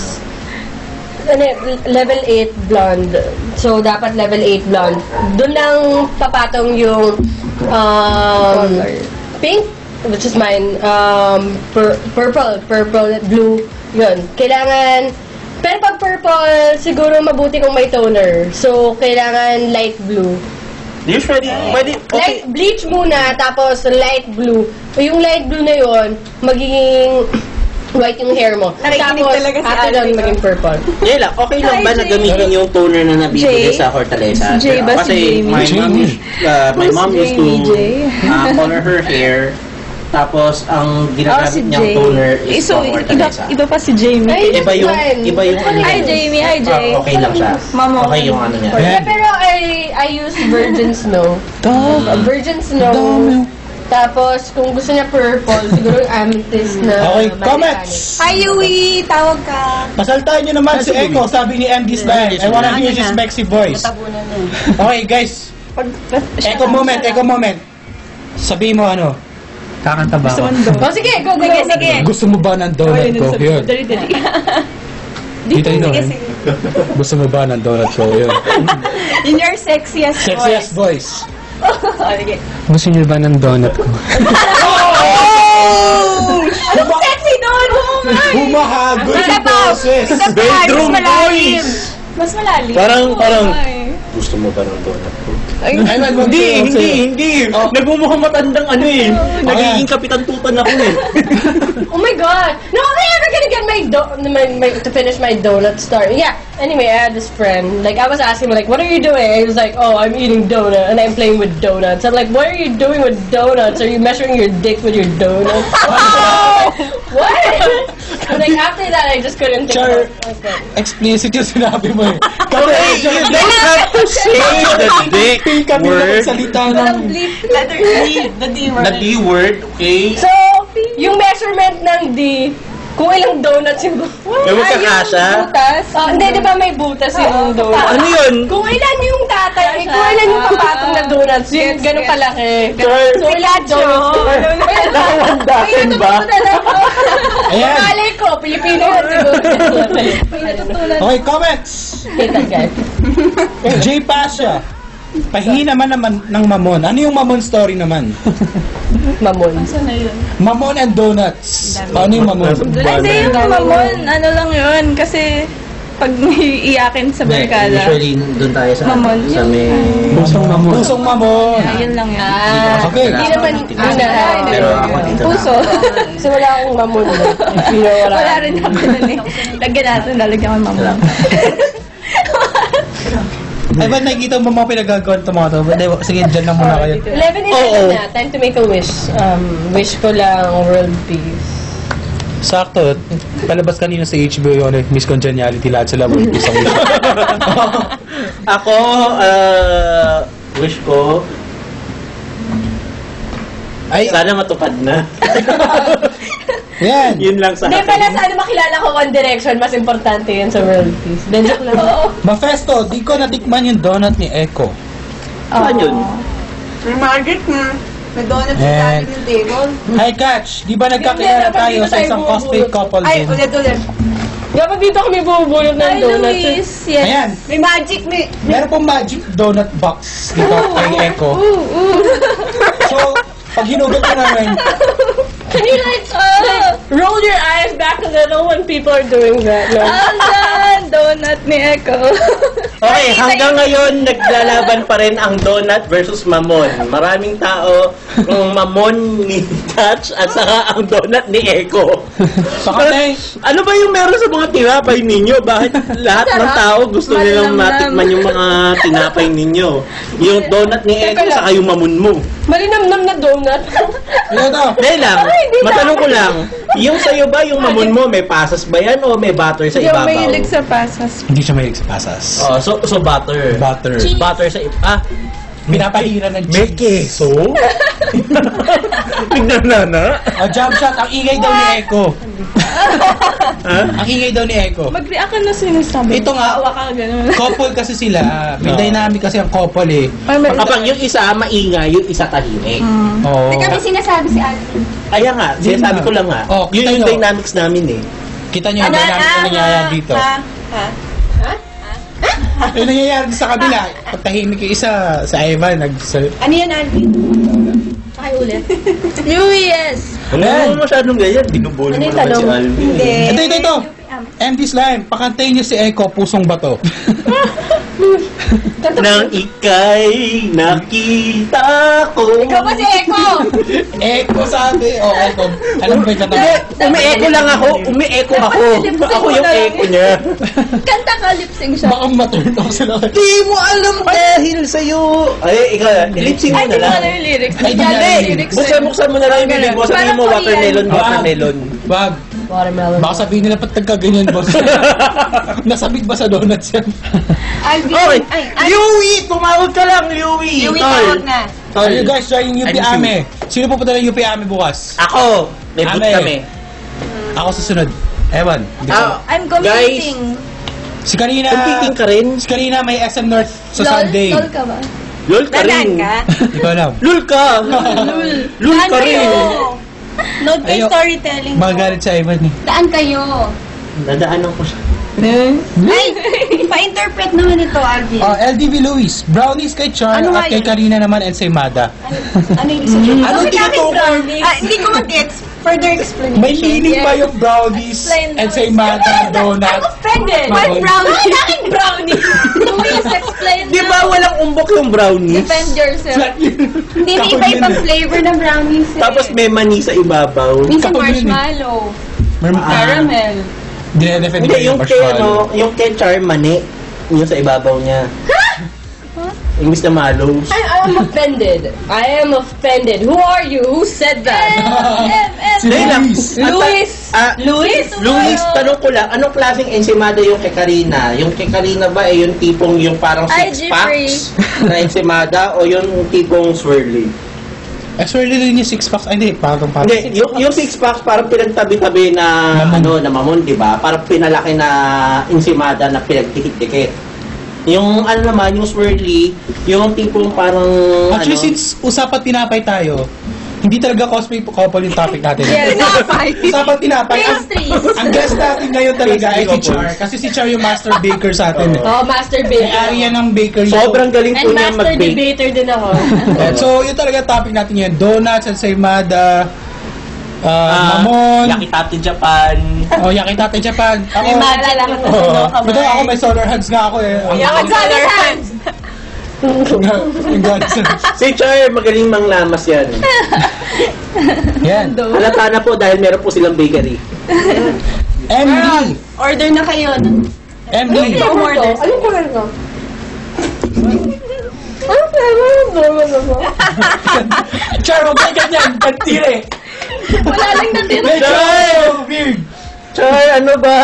level 8 blonde. So, dapat level 8 blonde. Doon lang papatong yung pink, which is mine. Purple, blue. Yun. Kailangan, pero pag purple, siguro mabuti kung may toner. So, kailangan light blue.
Usually, pwede, okay.
Light bleach muna, tapos light blue. O yung light blue na yun, magiging white yung hair mo.
Nakikinig
Tapos,
talaga si
after
Alvin,
nun,
no?
maging purple.
Yeah lang, okay lang
Hi,
ba na
Jay.
gamitin yung toner na nabibili
Jay.
sa Hortaleza?
Si Jay ba si
Kasi
Jamie?
my mom, my mom used to
Jamie, Jay?
color her hair. Tapos, ang ginagamit
si
niyang
Jay.
toner is
So,
from
iba
Hortaleza.
pa si Jamie.
Ay,
Iba yung,
fine.
iba yung ano
Hi,
niya.
Jamie. Hi, Jay.
Okay lang siya.
Mamo.
Okay yung ano niya.
Ayan.
Pero I use virgin snow. Virgin snow.
Dami.
Tapos, kung gusto niya purple, siguro yung amethyst na
Okay,
Americano.
comments!
Hi, Yui! Tawag ka.
Pasaltahan nyo naman si Echo, sabi ni MD Style. I wanna hear his
na.
sexy voice.
Tabunan na.
Okay, guys. Echo moment. Sabi mo ano?
kakanta ba ako?
Oh, sige, go.
Sige.
Gusto mo ba ng donut ko? Yun.
Dali.
Dito yun. Gusto mo ba ng donut ko? Yun.
In your sexiest
Sexiest voice.
Gusto niyo ba ng donut ko?
Ano sexy doon? Oh my!
Humahagod
Isa
yung
pa!
boses.
Isa pa!
Bedroom
Mas malalim.
voice!
Mas malalim.
Parang,
Ay.
gusto mo ba ng donut ko? Hindi.
Oh.
Nagmumukhang matandang ano eh. Nagiging kapitan tutan ako eh.
Oh my god! No, I'm never gonna get to finish my donut story. Yeah. Anyway, I had this friend. Like, I was asking him, like, what are you doing? He was like, oh, I'm eating donut and I'm playing with donuts. I'm like, what are you doing with donuts? Are you measuring your dick with your donuts? What? And like, after that, I just couldn't think
Char,
about it.
explicit yung sinabi mo eh.
Okay, you don't have to say the dick
Kami na
word.
magsalita ng...
Letter D. The D word.
The D word, okay?
So, yung measurement ng D, kung ilang donuts yung...
Yung magkakasya?
Butas? Hindi, di ba may butas yung donut?
Ano yun?
Kung ilan yung tatay, kung ilan yung papatong na donuts, yung ganun kalaki. So, ilan donuts?
Nakawandasin ba?
Ayan.
Malay ko, Pilipino yan siguro.
Okay, comments!
Kita, guys.
J. Pasha. Pahingi naman ng Mamon. Ano yung Mamon story naman?
Mamon.
Saan na yun?
Mamon and Donuts. Ano yung Mamon?
Kasi yung mamon, ano lang yun. Kasi pag may iyakin sa barkada.
Usually, doon tayo sa,
Mamon.
sa may...
Pusong mamon.
Pusong Mamon.
Yun lang yun.
Okay.
Hindi naman,
Pero ako dito
Puso.
Kasi wala akong mamon.
Wala rin ako nun eh. Lagyan natin, lalagyan ko ng mamon.
Ay, ba't nakikita mo mga pinagagawa itong mga to? Sige, dyan lang muna kayo.
11 na. Time to make a wish. Wish ko lang world peace.
Sakto. Palabas kanina sa HBO yun, Miss Congeniality, lahat sila world peace ako.
Ako, wish ko,
Ay,
sana matupad na.
yan.
Yun lang sa
Hindi
akin.
pala sana makilala ko One Direction. Mas importante yun sa world peace. Then, joke lang.
Mafesto, di ko natikman yung donut ni Echo.
Saan yun?
May magic na. May donuts sa atin ng table.
Hi, Catch. Di ba nagkakilala tayo sa isang cosplay couple
Ay,
din?
ulit.
Dapat dito kami bubulot ng
Hi,
donuts.
Luis. Yes.
Ayan.
May magic na.
Meron pong magic donut box dito kay Echo. So, pag hinugot ko namin,
Can you like roll your eyes back a little when people are doing that? No?
Ayan, donut ni Echo.
Okay, hanggang ngayon, naglalaban pa rin ang donut versus mamon. Maraming tao, ang mamon ni Catch at saka ang donut ni Echo.
pakatay.
Ano ba yung meron sa mga tinapay ninyo? Bakit lahat ng tao gusto nilang
Malinamnam.
matikman yung mga tinapay ninyo? Yung donut ni Echo saka yung mamon mo.
Malinamnam na donut.
Ano to?
Dahil lang, matanong ko lang, yung sa'yo ba, yung mamon mo, may pasas ba yan o may butter sa
Hindi ako
ibabaw?
mahilig sa pasas.
Hindi siya mahilig sa pasas.
Oh, so butter.
Butter.
Butter sa
Pinapahira ng
may
cheese.
keso? Tignan na.
Jump shot. Ang ingay daw ni Echo. Ang ingay daw ni Echo.
Mag-react ka na sinasabi.
Ito nga.
Awa ka, gano'n.
Couple kasi sila. May dynamic kasi ang couple eh.
Kapag yung isa maingay, yung isa tahimik.
Oo.
Teka, may sinasabi si Alvin.
Kaya nga, sinasabi ko lang nga.
Oh,
Yun
kita
yung
nyo.
dynamics namin eh.
Kita nyo yung dynamic na nangyayari dito. Yung nangyayari sa kabila. Pag tahimik yung isa, sa Ivan,
Ano yan, Alvin? Ay, ulit.
Luis!
Ano mo masyadong ganyan? Binubuli mo
Ano yung
naman si
tanong?
Alvin.
Ito. MD Slime, pakantayin niyo si Echo, pusong bato.
Nang ika'y nakita ko.
Ikaw ba si Echo?
Echo sabi. Oh, Echo. Alam ba yung katabi?
Umi-echo lang ako. Umi-echo ako. Ako yung echo niya.
Kanta ka, lip-sync siya.
Baka ma-turn off sila.
Di mo alam dahil sa'yo. Ay, ikaw, lip-sync mo
Ay,
na
di ko
lang.
alam yung lyrics.
Ay, di
Hindi,
alam.
lyrics.
Buksan mo na lang yung bibig mo. Sabihin mo
Parang
watermelon,
Korean.
watermelon.
Wag.
Watermelon.
Baka sabihin nila, ba't nagkaganyan, boss? Nasabig ba sa donuts yan?
Alvin.
Okay.
Ay,
Yui! Tumawag ka lang, Yui!
Yui,
Tol.
tawag na.
Tol.
Are you guys joining UP
I miss you.
Ame? Sino pupunta ng UP Ame bukas?
Ako! May boot
Ame.
kami.
Ako susunod. Ewan. Hindi ko.
I'm competing.
Si Karina.
Competing ka rin?
Si Karina may SM North sa Sunday.
Lol ka ba?
Lul ka
Tandaan
rin.
ka?
Hindi ko alam.
Lul ka! Lul ka rin.
Note kay
Ayaw.
storytelling.
Magalit sa Ivan eh.
Daan kayo.
Nadaanan ko siya.
Ay, pa-interpret naman ito, Alvin.
LDV Luis. Brownies kay Char
Ano nga
at kay
yun?
Karina naman and say Mada.
Ano yung sabihin?
Ano
Bakit namin
tinutukoy?
brownies? Hindi ko mag-gets. Further explanation.
May meaning ba yung brownies
Explain,
and say
Luis.
Mada donut?
I'm offended.
What
brownies? Bakit namin brownies?
Luis, explain
Di ba walang umbok yung brownies?
Defend yourself.
Hindi, may iba-ibang flavor ng brownies eh.
Tapos may mani sa ibabaw.
Minsan
Kapag yun eh.
marshmallow.
Ah.
Caramel.
Dinedefend
Hindi,
ko yung
yung kay,
marshmallow.
yung kay Char mani. Yung sa ibabaw niya. Imbis na malos.
I'm offended. I am offended. Who are you? Who said that?
Si
Dahil lang,
Luis.
Luis.
Luis, tanong ko lang, anong klaseng ensimada yung kay Karina? Yung kay Karina ba ay yung tipong yung parang
IG
6 packs na ensimada o yung tipong swirly?
Actually din yung 6 packs. Ay, hindi. Parang.
Hindi, yung 6 packs parang pinagtabi-tabi na
Mamon.
na mamon, di ba? Parang pinalaki na ensimada na pinagdikit-dikit. Yung ano naman, yung swirly, yung tipong parang
Actually,
ano,
since usapan tinapay tayo, Hindi talaga cosplay couple yung topic natin.
Tinapay.
Usapang tinapay.
Pastries.
Ang guest natin ngayon talaga ay si Char. Kasi si Char yung master baker sa atin.
Master
May
baker.
area ng bakery.
Sobrang galing po
And
niya
master
mag-bake.
debater din ako.
So, yun talaga topic natin ngayon. Donuts, ensaymada, mamon.
Yakitate Japan.
Yakitate Japan. Ako,
May maalala ka na
Ito ako, may solar hands nga ako eh.
Solar hands!
Si Char, magaling manglamas yan.
Yan.
Halata na po dahil meron po silang bakery.
MD.
Order na kayo.
MD.
Umorder. Anong color ko? Anong color ko?
Char, huwag kayo ganyan. Pantire.
Wala lang natira.
Char! Weird.
Char, ano ba?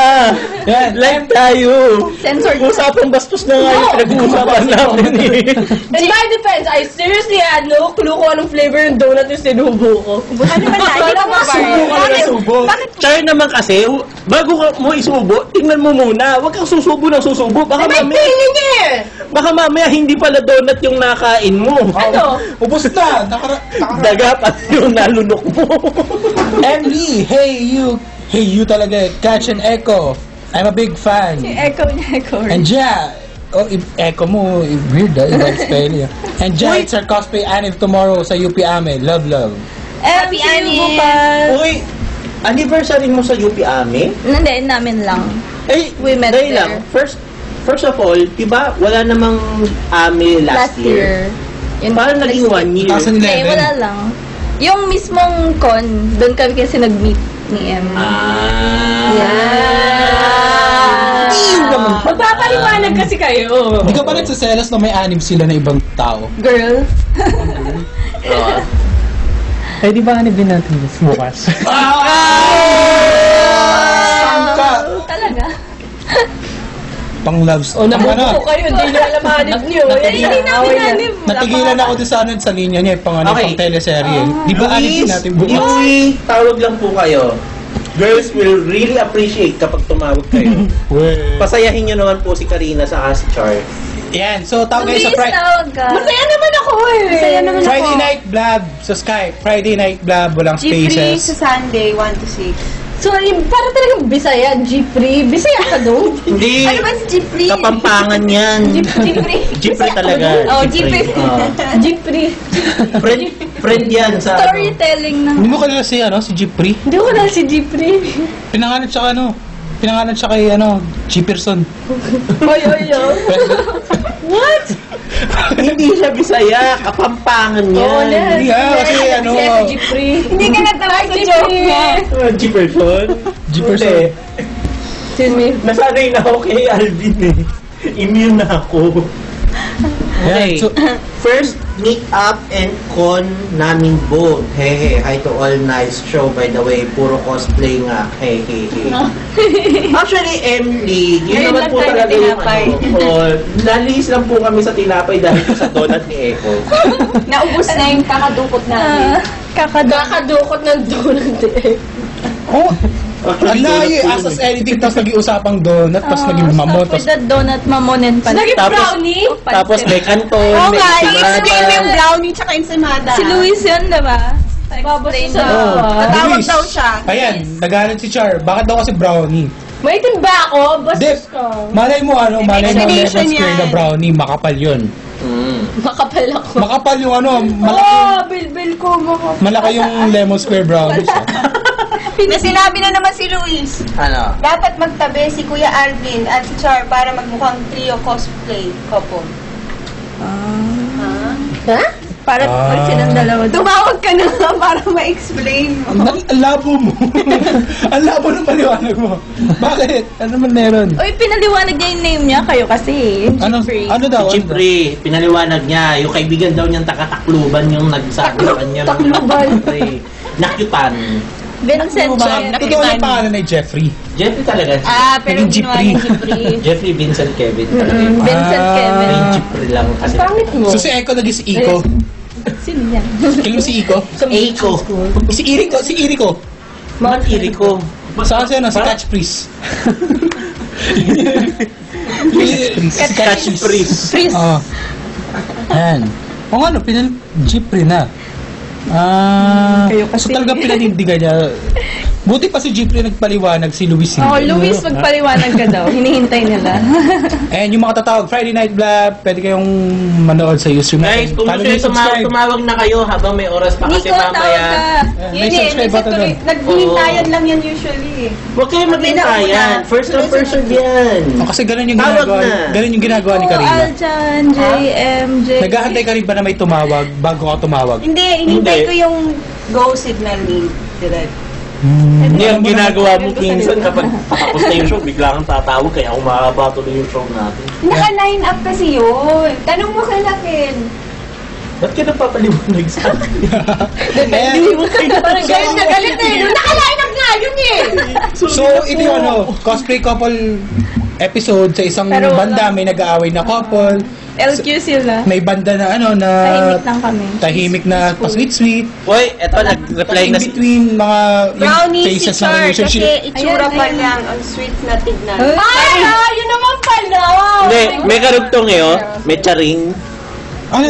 Yan.
Live tayo.
Censored.
Usapang bastos na nga yung pinag-uusapan natin eh.
In my defense, I seriously had no clue kung anong flavor yung donut yung sinubo ko.
Ano ba tayo?
Wala ko
Subo.
Char naman kasi, bago mo isubo, tingnan mo muna. Huwag kang susubo ng susubo. Baka mamaya hindi pala donut yung nakain mo.
Ano?
Ubus na.
Daga pa yung nalunok mo.
MD, hey you talaga. Catch and Echo. I'm a big fan.
Echo niya, echo.
And yeah, echo mo, weird iba spell niya. And yeah, it's our cosplay anniv tomorrow sa UP Ame. Love.
Happy
Annie.
bukas.
Uy, anniversary mo sa UP Ame?
Hindi, namin lang.
Eh,
We met
dahil
there.
lang. First of all, diba, wala namang Ame last year.
Yun,
Paano naging 1 year?
2011.
Hindi, wala lang. Yung mismong con, doon kami kasi nag-meet ni Em.
Magpapaliwanag kasi kayo.
Hindi ka ba nagsaselos na may anib sila na ibang tao?
Girl.
Eh, di ba hanipin natin bukas?
Talaga.
Pang loves.
Nabubuko kayo, hindi nyo alam hanip nyo.
Hindi namin nanib.
Natigilan ako doon sa linya niya, pang
Okay.
teleserye. Di ba anib natin bukas?
Yui, tawag lang po kayo. Girls will really appreciate kapag tumawag kayo. Pasayahin nyo naman po si Karina sa si Char.
Yan, so tawag kayo sa
Please
Friday.
tawag ka.
Masaya naman ako eh.
Masaya naman ako.
Friday Night Blab sa Skype. Friday Night Blab, walang
G-Free
spaces.
sa Sunday, 1 to 6.
So, para talagang Bisaya, G-Free. Bisaya ka doon?
Hindi,
Ano ba si G-Free?
Kapampangan yan.
G-Free.
Jeepry talaga.
Oh, Jeepry.
G-Free.
Friend yan sa ano.
Storytelling ng...
Hindi mo kilala si Jeepry?
Hindi ko na si G-Free.
Pinanganap siya kay Jeeperson.
Oy. What?
Hindi siya Bisaya, Kapampangan yan.
Oo na.
Hindi kasi
G-Free.
Hindi ka natawa sa joke mo.
Jeeperson?
Jeeperson.
Excuse me.
Nasanay na ako kay Alvin eh. Immune na ako. Okay,
Yan, so,
first meet up and con namin both. Hehe, hi to all, nice show by the way. Puro cosplay nga. Hehe. Actually, Emily, yun
Ngayon
naman
lang
po
tayo
talaga yung
tinapay.
nalis lang po kami sa tinapay dahil po sa donut ni Echo.
Naubos na yung kakadukot namin.
Kakadukot ng donut eh.
ang layo as anything, tapos nag-iusapang donut, tapos naging mamon,
Stop with
tapos
the donut, mamonin pa.
Naging
Tapos-
brownie?
Tapos may kanton,
Oo
may
nga,
ensaymada.
i-explain mo yung brownie tsaka ensaymada.
Si Luis yun, diba? Explain
sa-
daw.
Tatawag
Luis.
daw siya.
Ayan, nagalit si Char. Bakit daw kasi brownie?
May timba ako? Bastos
Dip.
ka.
Malay mo malay mo lemon
explanation
square na
yan.
brownie, makapal yun.
Makapal ako.
Makapal yung
Bilbil ko makapal.
malaki yung lemon square brownies.
Na sinabi na naman si Luis.
Ano?
Dapat magtabi si Kuya Alvin at si Char para magmukhang trio cosplay couple.
Ha?
Para pag silang dalawa doon.
Tumawag ka na nga para ma-explain mo.
Ang labo mo. Ang labo ng paliwanag mo. Bakit? Ano man meron?
Uy, pinaliwanag niya yung name niya. Kayo kasi. Yung
Ano
Jeffrey.
daw?
Si Jeepry, pinaliwanag niya, yung kaibigan daw niyang takatakluban yung nagsabi sa kanya.
Takluban.
Nakyutan.
Vincent Jeff.
Totoo yung pangalan ni Jeffrey.
Jeffrey talaga.
Pero
Naging
ginawa
Jeepry.
niya Jeepry.
Jeffrey Vincent Kevin talaga.
Vincent Kevin.
May Jeepry lang kasi.
Pangit mo.
So si Echo naging si Iko.
Sino yan?
Kilala mo si Iko?
Eiko.
Si Iriko.
Bakit Iriko?
Sa kasi si Catch Priest. Si
Catch Priest.
Chris.
Oo. Yan. O ano, Jeffrey na.
Kayo
So
kasi.
talagang pinanindigan niya. Buti pa si Jeffrey nagpaliwanag, si Luis
Oh,
hindi.
Luis, magpaliwanag ka daw. Hinihintay nila.
And yung mga tatawag, Friday Night Vlog, pwede kayong manood sa Ustream
Guys,
natin.
kung gusto
nyo,
nyo tumawag na kayo habang may oras pa kasi
Nico, tawag
mamaya.
ka.
May subscribe button doon.
Naghihintayan lang yan usually eh.
Huwag kayo maghintayan. First come, first serve yan.
Oh, kasi ganun yung
Tawag
ginagawa,
na.
ganun yung ginagawa ni
Oh,
Karina.
Aljan, JMJ.
Naghahantay ka rin ba na may tumawag bago ka tumawag?
Hindi, hinintay
Hindi.
ko yung go signal ni Direct.
Hindi ang ginagawa mo minsan kapag tapos na yung show, bigla kang tatawag kaya umahaba tuloy yung show natin.
Naka-line up kasi yun. Tanong mo kay Lakin.
Ba't ka napapaliwanag sa akin?
Parang galit na galit eh. Naka-line up nga yun eh.
So, ito yung cosplay couple episode sa isang
Pero
banda, may nag-aaway na couple.
LQ sila.
May banda na na
Tahimik lang kami.
tahimik na pa-sweet-sweet.
Hoy, eto nag-reply
In
na si...
between mga yung
Brownie si
phases ng
Char
relationship.
kasi itsura
Ayan,
pa
ayan.
lang ang sweet na tignan.
Ay, yun naman pala.
Hindi, may karugtong eh, may charing.
Ano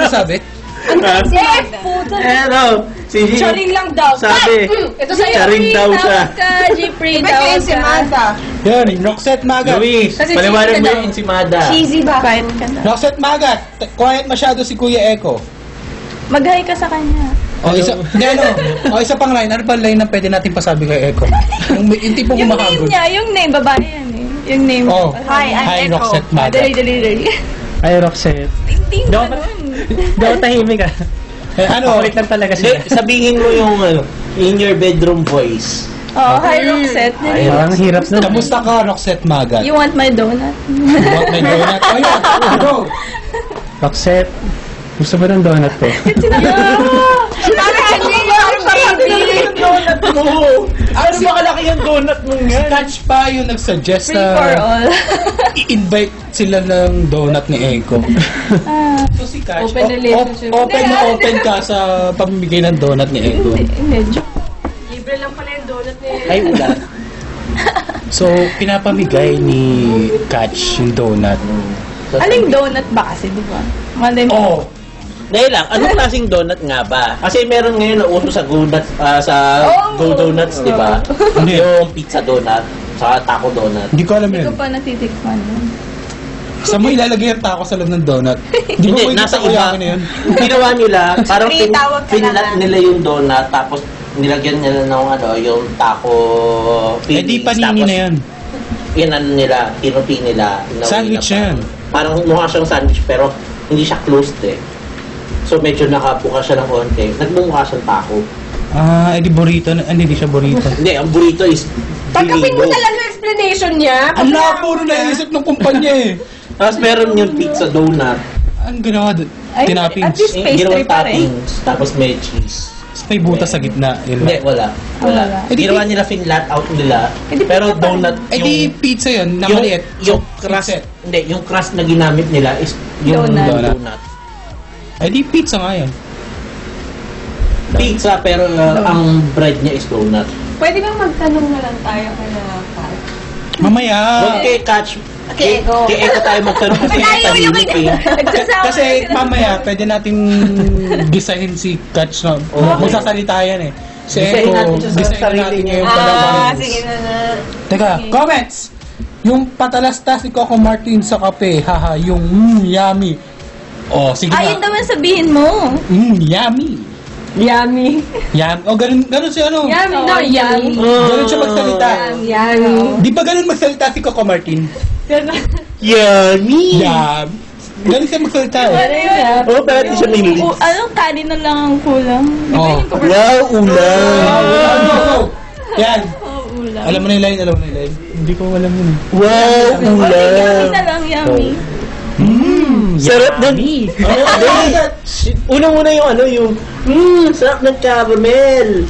sabi?
Eh, puto.
Ano? Si G.
Charing lang daw.
Sabi,
Ito sa'yo.
charing daw siya.
Tawag ka, Jeffrey.
Iba kayo
Tawag
si
ka.
Mada.
Yun, Roxette Magat.
Luis,
Kasi
paliwanag
cheesy
mo
ka
yung
daw.
insimada.
Cheesy ba?
Quiet ka na.
Roxette Magat. Quiet masyado si Kuya Eko.
Mag-hi ka sa kanya.
Isa pang line. Ano pa line na pwede natin pasabi kay Eko? Yung tipong
Yung name
humahagod.
niya, yung name, babae yan eh. Yung name.
Oh.
Hi, I'm
Hi,
Echo.
Roxette
Dali,
Magat.
dali.
Ay, Roxette.
Ting-ting ka
Dapat-
nun.
Hindi ako tahimik ah. Kulit lang talaga
Hindi,
siya.
sabihin mo yung in your bedroom voice.
Oh, hi, Roxette. Dali.
Parang hirap na.
Kamusta ka, Roxette Magat?
You want my donut?
What may donut? Ayun, go!
Roxette, gusto ba ng donut ko?
Parang hindi parang papabili.
Ano ba kalaki yung donut mo
Si Catch pa yung nag-suggest
Free for
na
all.
i-invite sila ng donut ni Eko.
Ah,
So si Catch,
Open relationship.
open na open ka sa pamimigay ng donut ni Eko.
hindi, joke.
Libre lang pala yung donut ni...
Ay, wala.
So, pinapamigay ni Catch yung donut.
Aling donut ba kasi, di ba? Malay mo.
Oh,
Dahil lang, anong klaseng donut nga ba? Kasi meron ngayon na uso sa Go Donuts, di ba?
Hindi.
Yung pizza donut, sa taco donut.
hindi ko alam
Hindi
yun.
ko pa natitikman yun.
Saan mo ilalagay ang taco sa loob ng donut? Hindi mo
Hindi,
pwede
nasa
sa kuya
iba.
na yun.
Ginawa nila, parang
Free tawag ka
pinlat
naman.
nila yung donut, tapos nilagyan nila ng yung taco
Eh di
fillings,
panini
tapos
na yan.
Yan ano nila, tinupi nila. Ginawa
Sandwich
nila
yan.
Parang mukha siyang sandwich, pero hindi siya closed eh. So medyo nakabuka siya ng konti. Nagmumukha siyang taco.
Ah, edi burrito. Hindi siya burrito.
Hindi, ang burrito is
Pagkapin mo
Filipino.
na lang yung explanation niya.
Ang labo na naisip ng kumpanya eh.
Tapos meron yung pizza donut.
Ang ginawa doon?
Ay,
Tinapings.
at least pastry
Ginawang
pa rin.
toppings. Tapos may cheese.
Tapos may butas sa gitna. Yun
Hindi,
lang.
wala. Wala.
Wala.
Eh, di
Ginawa nila finlat out nila.
Eh, di
Pero
pizza pa rin.
donut
Eh di pizza yun, na maliit.
yung crust,
Pizza.
hindi, yung crust na ginamit nila is yung
Donut.
donut.
Eh di pizza nga yan.
Pizza, pero ang bread niya is donut.
Pwede bang magtanong na lang tayo kay Kat?
Mamaya.
Huwag kay Catch.
Kay Eko.
Kay Eko tayo magtanong kasi tahimik eh.
Nagsasama
Kasi
na sila.
mamaya, pwede nating gisahin si Catch na.
Okay.
Magsasalita yan eh. Si
Gisahin
Eko,
natin siya sa
gisahin
sarili
natin
niya.
ngayon
Ah,
pala.
sige na.
Teka, comments! Yung patalastas ni Coco Martin sa kape, haha, yung yummy. Oh, sige
Ayun
na.
naman sabihin mo.
Yummy.
Yummy.
Oh, ganun si ano.
Yummy,
Oo,
no, yummy.
Ganun siya magsalita.
Yummy.
Di ba ganun magsalita si Coco Martin?
Yummy!
Ganun siya magsalita eh.
Ano yun?
Oo, pero di siya may lips.
Anong kanin na lang ang kulang? Di ba
Oh.
yung cover-
Wow, ulam!
Yan.
Oh, ulam.
Alam mo na yung line, alam mo na yung line.
Hindi ko alam yun.
Wow,
Oh, yummy
ulam!
na lang, yummy.
Sarap ng... Unang-una yung sarap ng caramel.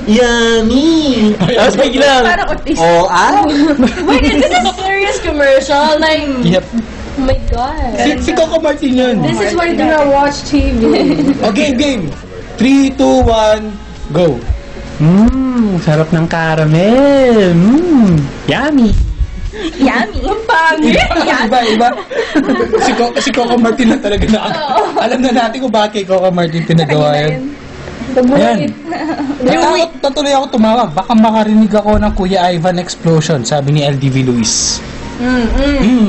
Yummy! Tapos biglang,
Parang autistic.
oh,
Wait, is this a serious commercial? Like,
Yep.
oh my God.
Si Coco Martin yun.
This is when you're gonna watch TV.
Oh, game. 3, 2, 1, go.
Sarap ng caramel. Yummy.
Yummy.
Ang pangit!
Iba. Si Coco Martin na talaga na. Alam na natin kung bakit Coco Martin pinagawa yan. Ayan. Tatuloy ako tumawag. Baka makarinig ako ng Kuya Ivan Explosion, sabi ni LDV Luis.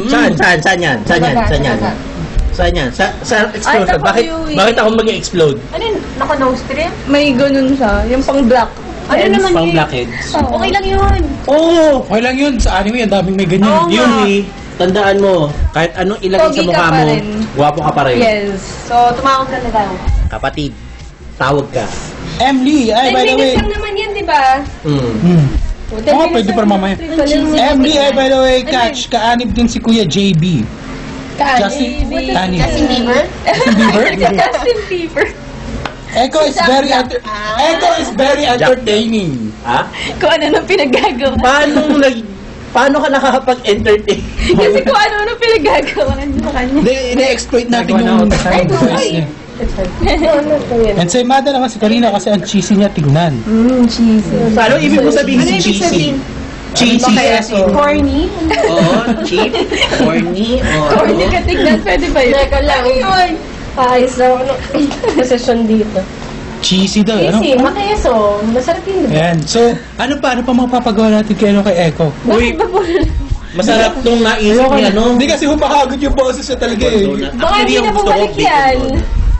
Saan yan? Saan yan? Sa explosion? Bakit ako mag-explode?
Ano yun? Naka-nose trim?
May ganun siya. Yung pang black.
Ano naman
Pang
yun?
blackheads.
Okay lang yun.
Oo!
Okay lang yun. Sa anime, ang daming may ganyan.
Oo nga.
Yun tandaan mo, kahit anong ilagay
Pogi
sa mukha
ka pa
mo,
rin.
gwapo ka pa rin.
Yes.
So, tumawag ka na daw.
Kapatid, tawag ka.
Emily, ay
10
by the way.
minutes lang naman yan, di ba?
Oo, pwede pa mamaya. Emily, ay by the way, catch, kaanib din si Kuya JB. Justin Anib.
Justin Bieber?
Justin Bieber.
Echo is very entertaining.
Ha?
Kung ano nang pinaggagawa.
Paano ka nakakapag-entertain?
Kasi kung ano nang pinaggagawa sa kanya.
Hindi, ina-exploit natin yung voice niya. And sa Mada naman si Karina kasi ang cheesy niya tignan.
Cheesy.
Ano ibig mo sabihin si cheesy? Cheesy.
Corny?
Oo, cheap. Corny.
Kung hindi ka tignan, pwede ba yun?
Teka lang. Ayos na ako ng session dito.
Cheesy daw, ano?
Easy, makeso. Masarap yun.
Ayan. So, ano pa mapapagawa natin kay Echo?
Uy, masarap nung naisip niya, no?
Hindi kasi humahagod yung boses niya talaga eh.
Baka hindi na bumalik yan.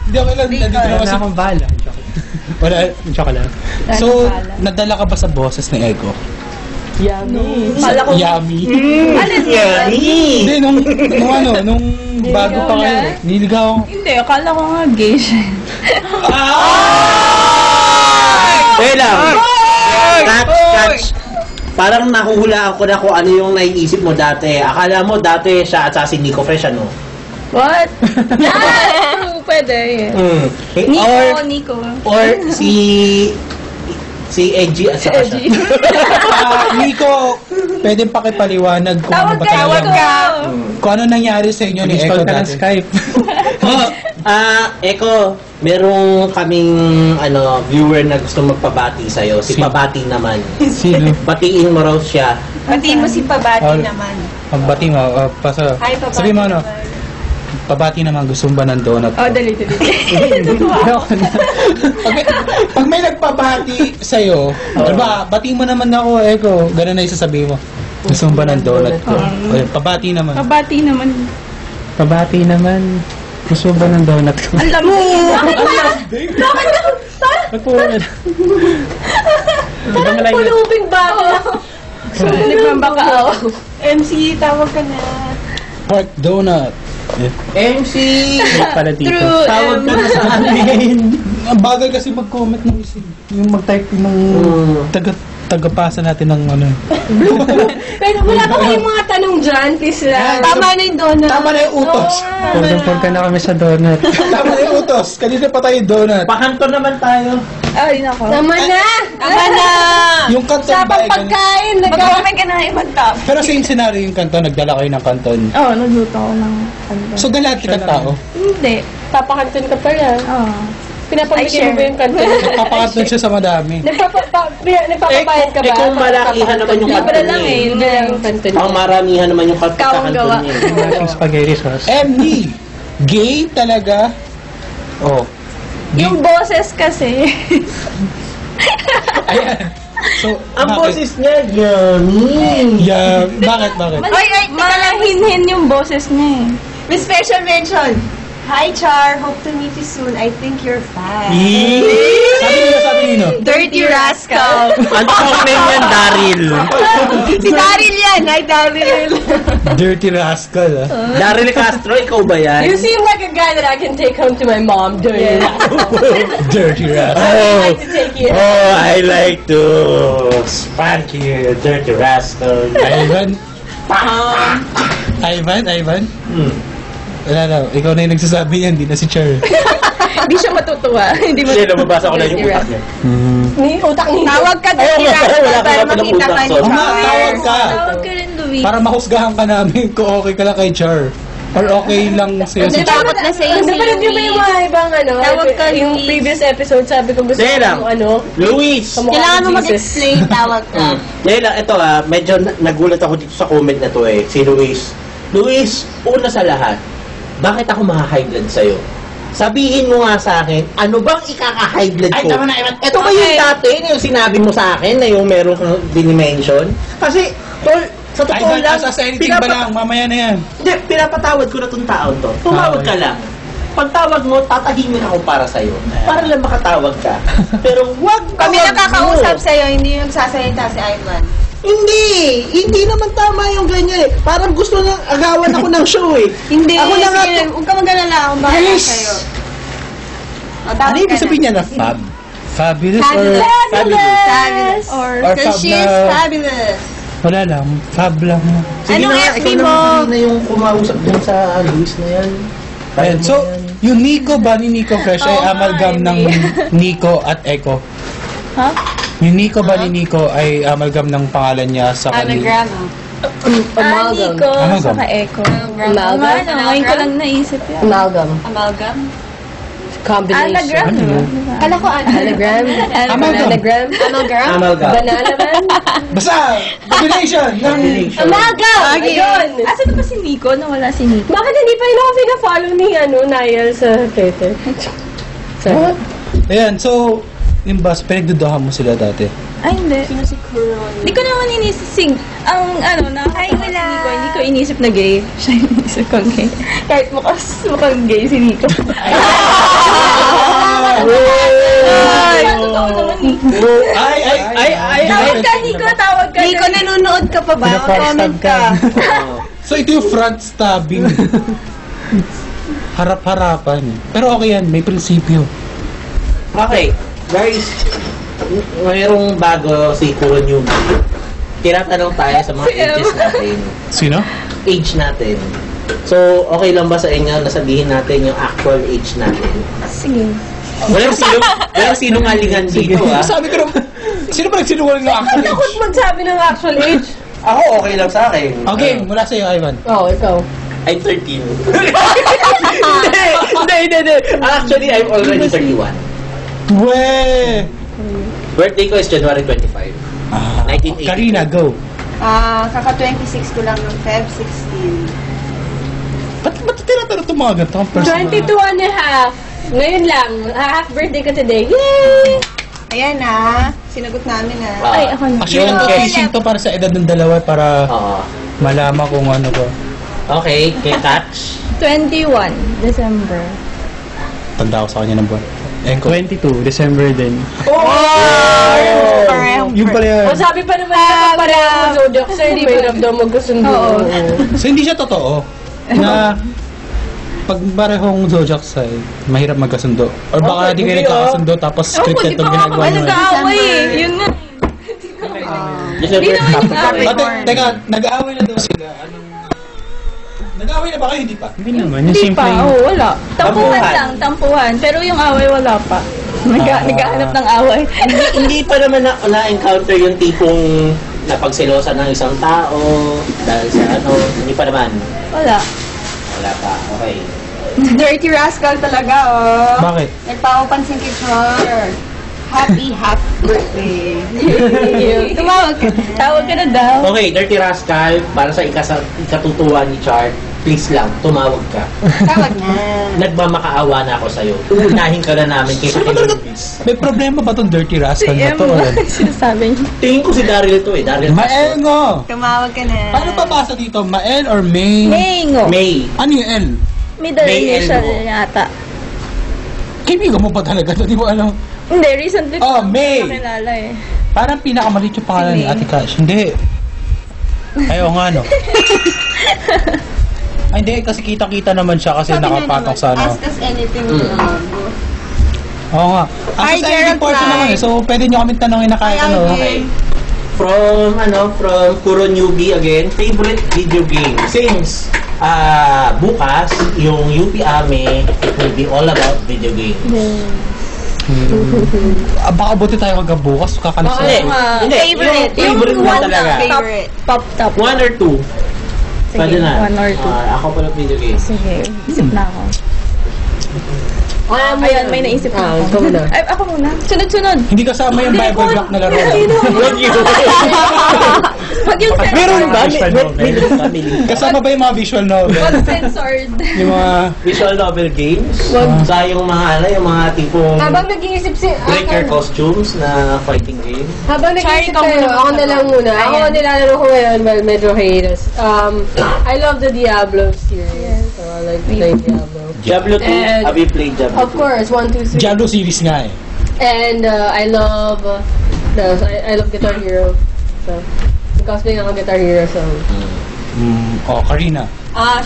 Hindi ako lang, nandito na kasi.
akong bala.
Wala,
Joke lang.
so, nadala ka ba sa boses ni Echo?
Yummy.
Kala ko,
Yummy.
Yummy!
Hindi, nung bago pa kayo, niligaw ako.
hindi, akala ko nga gay siya.
Wait lang. Catch. Parang nahuhulaan ko na kung ano yung naiisip mo dati. Akala mo dati siya at si Nico Fresh, ano?
What? True, pwede. Nico.
Or si Edgy at saka siya.
Nico, pwedeng pakipaliwanag kung ano ba talaga. Kung ano nangyari sa inyo ni Echo
Install ka ng
dati.
Skype.
Eko, merong kaming viewer na gusto magpabati sa'yo. Si
Sino?
Pabati naman.
Sino?
Batiin mo raw siya.
Batiin mo si Pabati
All-
naman.
Pagbati mo,
Hi, Pabati.
sabi mo ano, pabati naman, gusto mo ba ng donut?
Oh, dali.
Pag may nagpabati sa'yo, ano ba, bati mo naman ako, Echo, ganun na yung sasabihin mo. Gusto mo ba ng donut ko? Okay, pabati naman.
Kabati naman.
Pabati naman. Gusto ba ng donut ko?
Alam mo!
Magpuro na. Ibang line na.
Pulubing bata.
Nagmambakaaw.
MC, tawag ka na.
Pork donut.
MC!
Pala dito.
True.
Tawag ka na sa amin.
Ang bagal kasi mag-comment ng isa. Yung mag-type ng tagapasa natin ng ano.
Pero wala pa kayong mga tanong dyan, please lang.
Tama na yung donut.
Tama na yung utos.
Pagka na kami sa donut.
Tama na yung utos. Kanina pa tayo donut.
Pakanto naman tayo.
Ay, nako.
Tama na!
Tama na!
Yung kanton ba?
Sabang pagkain,
Magkakamain ka na ibang top.
Pero sa yung scenario yung kanton, nagdala kayo ng kanton.
Oo, nagluto ako ng kanto.
So, galati ka tao.
Hindi.
Papakanton ka pala.
Oo.
Pinapabigyan mo ba yung kanton?
Nagpapakanton siya sa madami.
Nagpapabayad ka ba?
Kung malakihan naman yung kanto
Libre lang
niya.
eh.
Libre lang yung kanton.
Pang maramihan naman yung
Ikaw ang gawa.
kanto niya.
Masing spaghetti sauce.
Emily, gay talaga? Oh.
Yung boses kasi.
Ayan. So,
Ang
bakit?
boses niya, yummy!
Yeah, bakit?
Mahinhin yung boses niya eh.
With special mention. Hi, Char. Hope to meet you soon. I think you're fine.
Sabi nino.
Dirty rascal.
Ang song name yan, Daryl.
Si Daryl yan. Hi, Daryl.
Dirty rascal, ah.
Daryl Castro, ikaw ba yan?
You seem like a guy that I can take home to my mom. Dirty
Dirty rascal.
Oh,
to take you.
I like to spank you, dirty rascal.
Ivan? Ivan? Wala na, ikaw na yung nagsasabi yan, di na si Cher.
Hindi siya matutuwa. Hindi
Kasi nababasa ko na yung utak niya.
Ni utak ni
Tawag ka dirty
Wala
rascal
ka
para
pa ng
makita
utak,
ka ni
so-
Oo nga,
Char.
tawag ka.
Tawag ka rin, Louie.
Para mahusgahan ka namin kung okay ka lang kay Cher. Or okay lang sa'yo si
Dapat na sa'yo si Napanood niyo ba yung mga ibang
Tawag ka,
yung
Luis.
previous episode, sabi ko gusto
Sige lang.
mo
Luis!
Kailangan mo mag-explain, tawag ka.
Dahil ito medyo nagulat ako dito sa comment na to si Luis. Luis, una sa lahat, bakit ako maka-high blood sa'yo? Sabihin mo nga sa akin, ano bang ikaka-high blood ko?
Ay, tama na, Evan.
Ito ba yung dati, yung sinabi mo sa akin na yung meron kang dinimension? Kasi, tol, sa
Ay,
totoo lang,
sa anything ba lang? Mamaya na yan.
Hindi, pinapatawad ko na itong taon to. Tumawag ka lang. Pagtawag mo, tatahimik ako para sa'yo. Para lang makatawag ka. Pero wag
Kami
tawag
nakakausap
mo.
sa'yo, hindi yung nagsasalita si Ivan.
Hindi naman tama yung ganyan eh. Parang gusto nang agawan ako ng show eh.
Hindi,
Ako na nga
sige, huwag ka mag-alala, akong bahala sa'yo. O, tawag
Ano ibig
ka na.
sabihin niya na fab? Fabulous or...
Fabulous.
Or,
Or
Because
fab
she's
na...
fabulous.
Wala lang. Fab lang.
Sige
Anong
na,
FB
ikaw
mo?
na yung kumausap dun sa Luis na yan.
Ayan. So, yung Nico ba ni Nico Fresh ay amalgam ng Nico at Echo?
ha?
Yung Nico ba ni Nico ay amalgam ng pangalan niya sa kanila?
Amalgam.
Nico,
Amalgam.
saka Echo.
Amalgam.
Ngayon ko lang naisip yan.
Amalgam.
Amalgam?
Combination.
Anagram, diba?
Kala ko
Anagram.
Amalgam.
Anagram.
Amalgam?
Amalgam.
Banana man.
Basta! Combination!
Combination.
Amalgam! Ayun!
Asan na ba si Nico? Nawala si Nico.
Bakit hindi pa rin ako pina-follow ni Niall sa Twitter? Sorry.
Ayan, so... Yung bus, pinagduduhan mo sila dati.
Ay, hindi.
Sino si Kuron?
Hindi ko naman inisip. Ang nakakatawa si Nico, hindi ko inisip na gay. Siya inisip ko gay. Kahit mukhang gay si Nico. Ay, totoo naman Nico.
Ay!
Tawag ka, Nico. Tawag ka.
Nico, nanonood ka pa ba? Comment ka.
So, ito yung front stabbing. Harap-harapan. Pero okay yan, may prinsipyo.
Okay, guys. Mayroong bago si Kuro Newbie. Tinatanong tayo sa mga ages natin.
Sino?
Age natin. So, okay lang ba sa inyo na sabihin natin yung actual age natin?
Sige.
Walang sinungalingan dito, ha?
Sabi ko naman, sino ba nagsinungaling ng actual
Takot
age?
magsabi ng actual age.
Ako, okay lang sa akin.
Okay, mula sa'yo, Ivan.
Ikaw.
I'm 13. Hindi. Actually, I'm already 31.
Weh!
Birthday ko is January 25. 1980.
Karina, go.
Kaka-26 ko lang ng Feb 16.
Ba't tinatanong itong mga ganito?
22 and a half. Ngayon lang. Half birthday ko today. Yay!
Ayan na, sinagot namin na.
Ay, ako na.
Actually, ito to para sa edad ng dalawa para
Oo.
malaman kung ano ba.
Okay, kay Catch.
21 December.
Tanda ko sa kanya ng buwan. Enko.
22, December din.
Parehong
Yung pala yan.
O sabi pa naman na pareho mo zodiac sir, di ba daw magkasundo?
Oo.
So, hindi siya totoo na pag parehong zodiac sign, mahirap magkasundo. Or baka di kayo nagkakasundo tapos scripted itong ginagawa nyo.
Nag-aaway eh. Yun nga.
December
Pati, teka, nag-aaway na daw sila. Nag-aaway na ba kayo? Hindi pa?
Hindi naman, yung
Hindi
simple.
pa. Oo, wala. Tampuhan
Tampuhan.
lang, tampuhan. Pero yung away, wala pa. Naghahanap ng away.
hindi pa naman na-encounter yung tipong napagselosa ng isang tao dahil sa ano, hindi pa naman.
Wala.
Wala pa, okay.
Dirty rascal talaga, oh.
Bakit?
Nagpapapansin kay Char. Happy birthday.
Tumawag ka. Tawag ka na daw.
Okay, Dirty Rascal, para sa ikatutuwa ni Chart, please lang, tumawag ka.
Tawag na.
Nagmamakaawa na ako sa'yo. Uunahin ka na namin kaysa kay Luis.
May problema ba tong dirty rascal na to?
Sinasabi niya.
Tingin ko si Daryl to eh, Daryl
Mael ngo!
Tumawag ka na.
Paano papasa dito? Mael or May?
Mengo.
May.
Ano yung L?
Middle
May
initial
Elmo.
yata.
Kaibigan mo pa talaga to? Di mo alam.
Hindi, recently
Oh,
ko
May.
nakilala eh.
Parang pinakamalit yung pangalan ni Ate Cash. Hindi. Ayaw nga, no? Ay, hindi. Kasi kita-kita naman siya kasi
Sabi na
nakapatong
naman,
sa ano.
ask us anything.
Oo nga.
Hi,
As
Gerald
portion
Clyde.
naman eh. So, pwede nyo kami tanongin na kahit ano.
Okay. From Kuro Newbie again, favorite video game. Since bukas, yung UP Ame, it will be all about video games.
Baka buti tayo magkabukas. Kakalis
Hindi,
sa...
hindi.
Favorite.
Yung favorite mo talaga.
Favorite.
Top.
One or two. Pwede
Sige,
na.
1 or 2.
Ako pala video game.
Sige, isip na ako. Ayan, may naisip na
ikaw
ako.
na.
Ay, ako muna. Sunod-sunod.
Hindi kasama yung Bible block na laro.
Wag yun.
Wag yung
Meron ba?
Visual
May
novel.
family.
Kasama ba yung mga visual novel?
Wag censored.
Yung mga...
Visual novel games. Sa yung mga yung mga tipong
Habang nag-iisip si...
breaker costumes na fighting game.
Habang nag-iisip
Chari, ikaw
kayo,
muna
ako na lang muna. Ako
Ayan.
nilalaro ko ngayon, well, medyo haters. I love the Diablo series. So, I like playing Diablo.
Diablo 2.
And-
Have you played Diablo 2?
Of course, 1, 2, 3.
Diablo series nga eh.
And I love I love Guitar Hero. So, cosplay ako Guitar Hero. So,
Karina.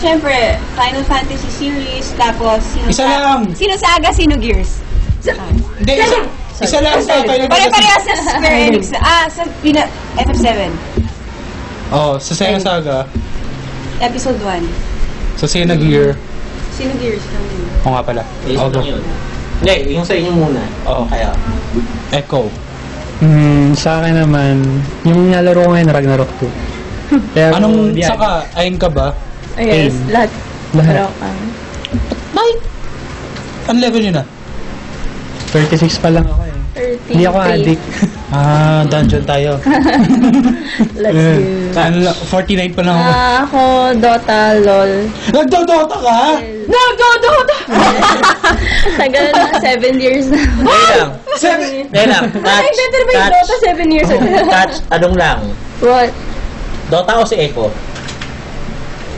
Syempre, Final Fantasy series, tapos sino
Isa lang.
Sino Saga, sino Gears.
Hindi, isa lang sa Final Fantasy.
Pare-parehas sa Square Enix. Sa FF7,
Sa Sega Saga,
episode 1.
sa Xenogear.
Sino Gears kami?
Oo nga pala.
Yes,
Go.
lang yun. Hindi, yung sa inyo muna.
Oo.
Kaya.
Echo.
Sa akin naman, yung nalaro ko ngayon, Ragnarok 2. Pero,
Anong
yan.
saka? Ayun ka ba?
Yes,
Aim.
lahat.
Lahat.
Pero,
Ang level yun
36 pa lang ako eh.
30.
Hindi ako addict.
Dungeon tayo.
Let's do.
49 pa lang ako.
Ako, Dota, LOL.
Nagdodota ka?
Tagal na, 7 years na.
Dahil lang.
Ay, better ba yung Dota 7 years ago?
Catch, anong lang?
What?
Dota o si Echo?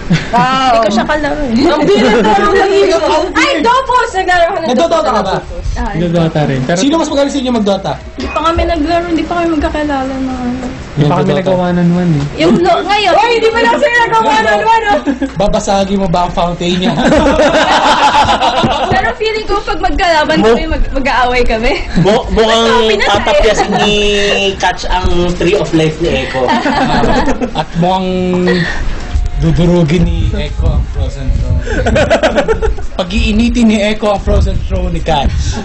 Hindi ko siya kalaro eh.
ang bilis na lang Ay, Dopos! Naglaro ko ng
Nagdodota ka ba?
Ah,
Nagdodota rin. Pero
Sino mas magaling sa inyo magdota?
Hindi pa kami naglaro, hindi pa kami magkakilala na.
hindi pa kami nagawa-1-1 eh.
Yung ngayon.
Uy, hindi pa lang sila nagawa ano?
Babasagi mo ba ang fountain niya?
Pero feeling ko pag magkalaban kami, mag-aaway kami.
Mukhang tatapyasin ni Catch ang Tree of Life ni Echo.
At mukhang dudurugin ni Echo ang Frozen Throne. Pag-iinitin ni Echo ang Frozen Throne ni Catch.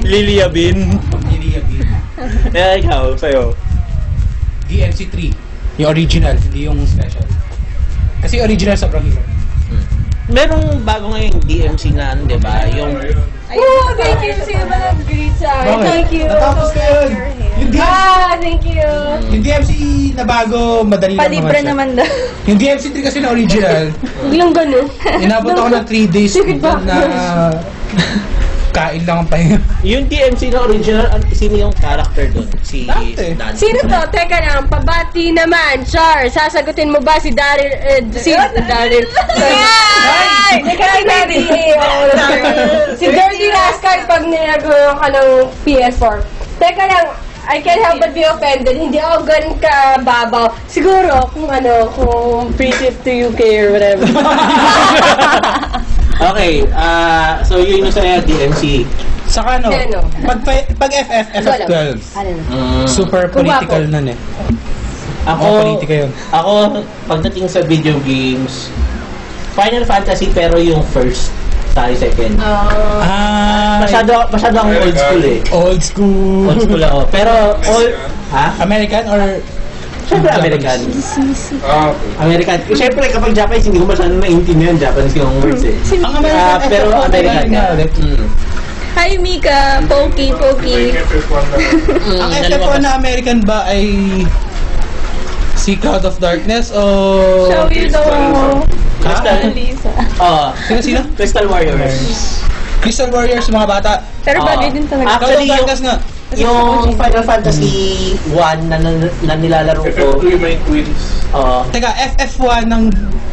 Lilia Bin.
Pag-iinitin.
Kaya ikaw, sa'yo.
DMC3. Yung original, hindi yung special. Kasi original sobrang hirap.
Merong bago ngayong DMC na ano, di ba? Yung
Oh, thank you. Sino ba nag-greet sa akin?
Bakit?
Thank you.
Natapos ka yun. Yung DMC,
Thank you.
yung DMC na bago, madali lang
Palibre
siya.
naman daw.
Yung DMC3 kasi na original,
Yung gano'n.
inabot ako ng 3 days na kain lang ang pahinga.
yung DMC na original, sino yung character doon? Si
Dante.
Dante.
Sino to? Teka lang, pabati naman. Char, sasagutin mo ba si Daryl? Si Daryl. Ay! Si Dirty Rascal pag nilagay ka ng PS4. Teka lang, I can't help but be offended. Hindi ako ganun kababaw. Siguro, kung pretty to UK or whatever.
Okay, so yun yung sa'yo, DMC.
Saka ano,
Ano?
pag FF12, super
Kung
political
wapo.
nun eh.
Ako,
politika yun.
Ako, pagdating sa video games, Final Fantasy pero yung first, sa second. Masyado akong old school eh.
Old school.
Old school ako. Pero,
American or
Siyempre American.
Okay.
American. Siyempre kapag Japanese, hindi ko masyado naiintindihan Japanese yung words eh.
ang American
Pero
FF12
American.
nga ulit.
Hi, Mika. Pokey.
Ang FF1 na American ba ay si Cloud of Darkness o
Show you the
Crystal.
Lisa.
sino?
Crystal Warriors.
Crystal Warriors mga bata.
Pero bagay din talaga.
Cloud of
Actually,
Darkness nga.
Yung Final Fantasy 1 na nilalaro ko,
FF2 yung may twins.
Teka, FF1 ng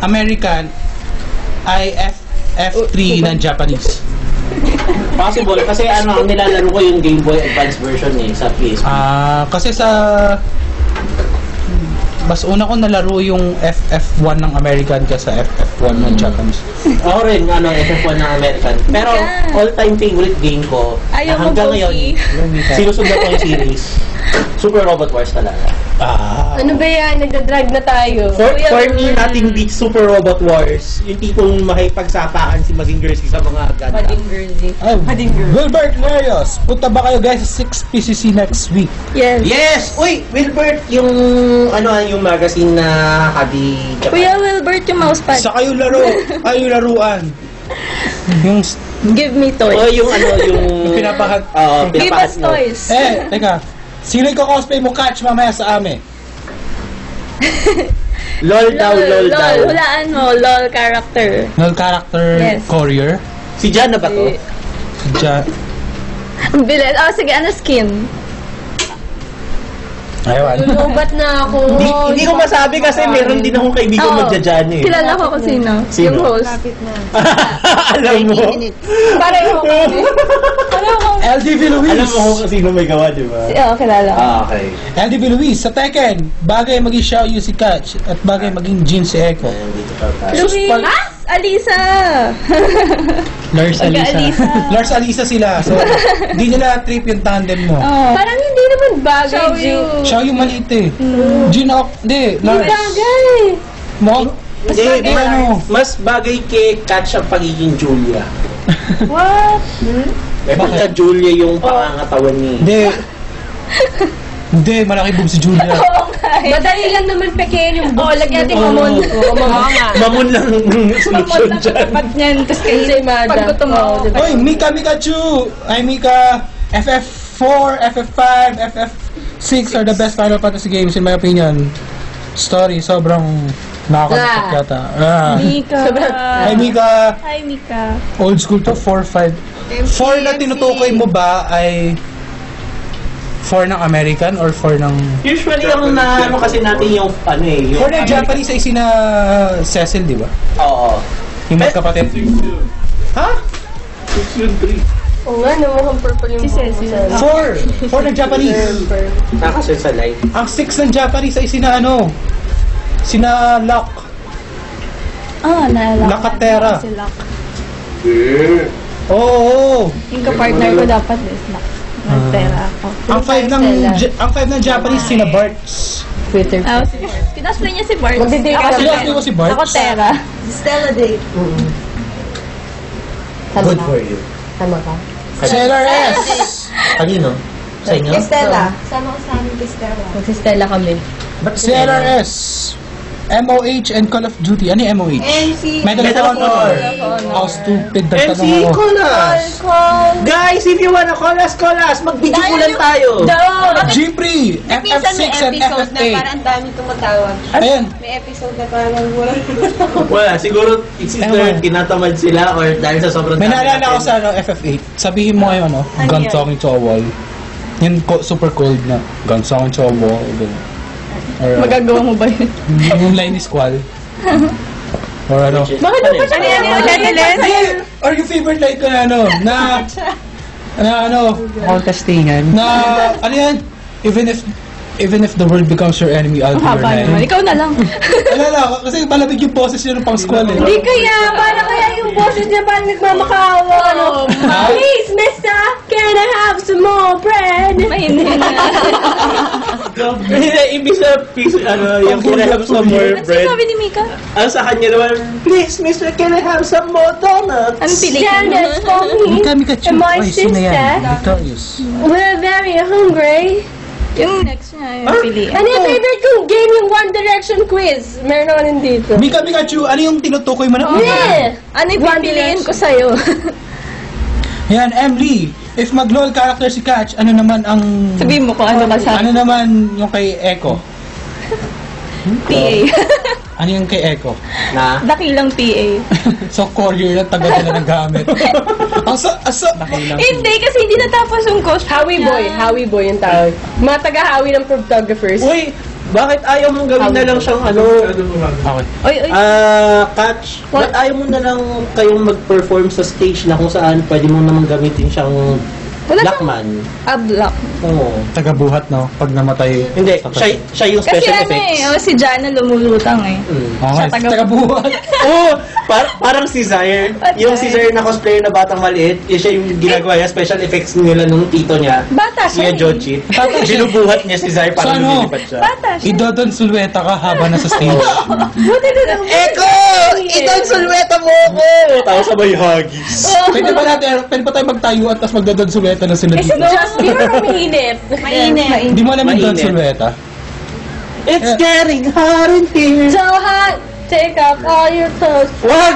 American ay FF3 ng Japanese.
possible kasi ang nilalaro ko yung Game Boy Advance version eh sa PSP.
Kasi sa mas una ko nalaro yung FF1 ng American kaysa FF1 ng Japanese.
Ako rin, FF1 ng American. Pero all-time favorite game ko,
Ayaw
na
mo,
hanggang ngayon,
Poki.
sinusundan ko yung series. Super Robot Wars talaga.
Ano ba yan? Nagdadrag na tayo.
For me, nothing beats Super Robot Wars. Yung tipong makipagsapakan si Mazinger Z sa mga ganda.
Bading girly.
Wilbert Larios, punta ba kayo guys sa 6 PCC next week?
Yes.
Yes! Uy, Wilbert, yung yung magazine na Hadi Japan.
Kuya Wilbert yung mousepad.
Sa kayo laruan. Yung
Give me
O
toys.
yung
yung pinapakat.
Give us toys.
Teka. Sino yung cosplay mo catch mamaya sa amin?
LOL daw, LOL daw.
Hulaan mo, LOL character.
Null character
Yes.
courier.
Si Jan na ba to?
Bilis. Oh, sige, ano skin?
Ayun.
Lulubat na ako.
Hindi ko masabi kasi meron din akong kaibigan
Oo.
magja-Jan eh.
Kilala ko kung sino.
Sino?
Yung host.
Alam mo?
Pareho kami. Pareho kami.
LDV Luis.
Alam mo kung sino may gawa, di ba?
Oo, kilala ko.
Okay.
LDV Luis, sa Tekken, bagay maging Xiaoyu si Catch at bagay maging Jin si Echo.
Dito tayo.
Luis! Alisa!
Lars Alisa.
Lars Alisa sila. So, hindi nila trip yung tandem mo.
Oh.
Parang hindi naman bagay, G.
Xiaoyu maliit eh. Jin ako, hindi, Lars.
Bagay.
Mukhang,
Hindi, mas bagay kay Catch ang pagiging Julia.
What?
Eh, pagka Julia yung pangangatawan ni...
Hindi, malaki boob si Julia.
Madali lang naman peke yung
Oo, lagyan natin mamon.
Oo nga.
Mamun lang ang solution dyan.
Tapat niyan. Tapos kayo
Kasi Mada.
pag gutom ako.
Oo, diba?
Oy, Mika Mikachu! Ay, Mika, FF4, FF5, FF6 are the best Final Fantasy games in my opinion. Story, sobrang nakakalimutan yata.
Mika.
Ay, Mika,
Hi, Mika.
old school to, 4, 5. 4 na tinutukoy mo ba ay 4 ng American or 4 ng...
Usually, ang ano kasi natin yung ano eh.
4 ng Japanese ay sina Cecil, di ba?
Oo.
Yung magkapatid. Ha?
6 yun, 3.
Oo nga, mukhang purple yung
Si Cecil.
4! 4 ng Japanese.
Nakasun sa live.
Ang 6 ng Japanese ay sina ano? Sina Lock.
Naalala ko.
Lakatera.
Si Lock.
Oo.
Yung kapartner ko dapat is Lock. Nagtera ako.
Ang 5 ng Japanese sina Bart's.
Twitter.
Kinasplay niya si Bart.
Magdi-date
Ako
ka
si
na.
Sinasli mo si Bart?
Ako Tera.
Stella date.
Good for you.
Tama ka?
Sailor S.
Kanino? Sa inyo?
Kay Stella. Sama ko sa amin kay Stella.
Magsistella kami.
Sailor S. MOH and Call of Duty. Ano yung MOH?
MC.
Medal of Honor. How stupid na
MC
tanong ako.
Colas! Guys, if you wanna call us, mag-video lang tayo.
G-Pre,
Minsan may
FF6 and
episode na
FF8.
parang dami tumatawag.
Ayan.
May episode na parang wala.
Wala, siguro it's either tinatamad sila or dahil sa sobrang
May
dami
naalala ko
natin.
sa FF8. Sabihin mo kayo gun talking to a wall. Yung super cold na gun talking to a wall. Or,
Magagawa mo ba yun?
yung line is squall. Or ano.
Bakit ba siya?
Ano?
Or yung favorite line ko na
Contestingan.
ano yan? Even if the world becomes your enemy, I'll be your
Haba naman.
enemy.
Ikaw na lang.
Alala, kasi malamig yung boses niya ng pang squall eh.
Hindi kaya, para kaya yung boses niya parang nagmamakawa. Please, mister, can I have some more bread?
Mahindi na.
Ibig sa piece, yung can I have some more
Ano
bread?
sabi ni Mika?
Ang sa kanya naman, please, mister, can I have some more donuts?
Ang pilik
Standards for me
Mika Mikachu.
and my
Ay, sino yan?
sister.
Victorious.
We're very hungry.
Yung next niya, yung pili.
Ano yung favorite kong game? Yung One Direction quiz. Meron ako nandito.
Mika Mikachu, ano yung tinutukoy mo na?
Yeah!
Ano yung pipiliin ko sa'yo?
Yan, Emily. If mag-LOL character si Catch, ano naman ang...
Sabihin mo kung ano ka sa
Ano naman yung kay Echo?
PA.
Ano yung kay Echo?
Na?
Dakilang PA.
So, courier lang tagal nila ng gamit.
Hindi, kasi hindi natapos yung costume
Howie Boy yung tawag. Mga taga-Howie ng photographers.
Uy, bakit ayaw mong gawin na lang siyang
Okay.
Oy, oy.
Catch? Ba't ayaw mo na lang kayong mag-perform sa stage na kung saan pwede mo naman gamitin siyang
Wala
Blackman.
Black.
Oo.
Tagabuhat, no? Pag namatay.
Hindi, siya yung
Kasi
special
ano
effects.
si Jana lumulutang eh.
Okay,
Siya
tagabuhat.
Oo, parang si Zaire. Yung si Zaire na cosplayer na batang maliit, siya yung ginagawa niya, special effects nila nung tito niya.
Bata siya
Kuya
eh.
Jochit. Binubuhat niya si Zaire para
So, ano?
lumilipat siya.
Bata siya.
Idodon Sulweta ka habang nasa stage.
Buti na lang.
Eko! Itong sulweta mo ko! Tapos sabay hagis.
Pwede pa tayo magtayuan tapos magdodon Sulweta na sila
Eh, si
dito.
Justin, mainit.
Mainit.
Hindi mo alam yung Don
Mainit.
Sulweta?
It's getting hot in here.
So hot, take off all your clothes.
Wag,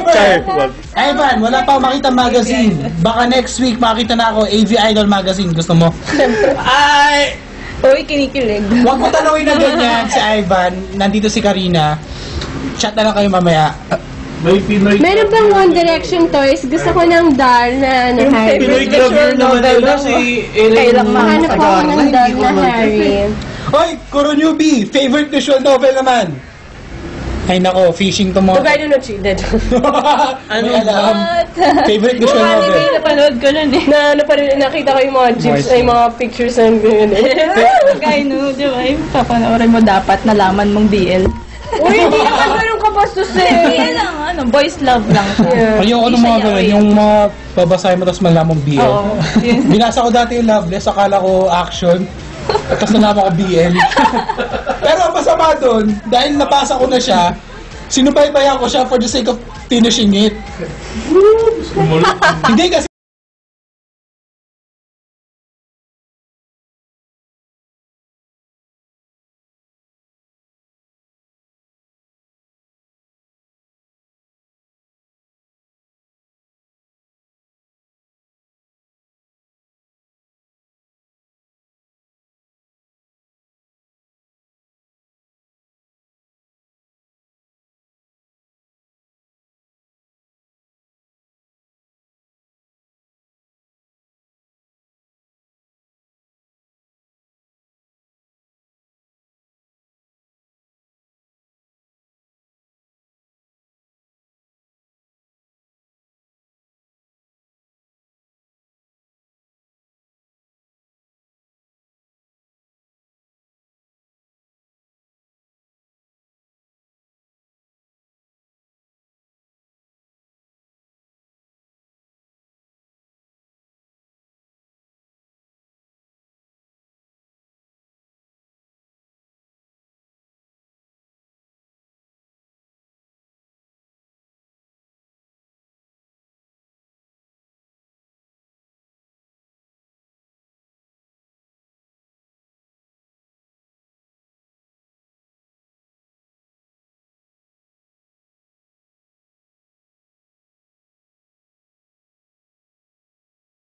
Char. Wag.
Ivan, wala pa ako makita magazine. Baka next week makita na ako AV Idol magazine. Gusto mo?
Ay!
Uy, kinikilig.
Huwag mo tanongin na ganyan si Ivan. Nandito si Karina. Chat na lang kayo mamaya.
May Pinoy.
Meron bang One Direction toys? Gusto ko ng doll na ano, Harry.
Pinoy gravure naman nila si
Kailang
Hanap ako ng doll na Harry.
Hoy, Kuro Newbie! Favorite visual novel naman! Ay nako, fishing to mga...
Tugay no cheated.
Ano alam? Favorite visual novel?
Hindi, napanood ko nun eh.
Nakita ko yung mga GIFs, ay mga pictures ng ganyan.
Kaya no, di ba? Papanoorin mo dapat, nalaman mong DL.
Uy, hindi naman ganun kabastos
Hindi
eh.
lang, boys love lang siya.
Ayoko
Hindi
ng mga
siya
ganun,
yaoi.
yung mga babasahin mo tapos malamang BL.
Oo. Yun.
Binasa ko dati yung Loveless, akala ko action. At tapos nalaman ko BL. Pero ang masama doon, dahil nabasa ko na siya, sinubaybayan ko siya for the sake of finishing it. Hindi kasi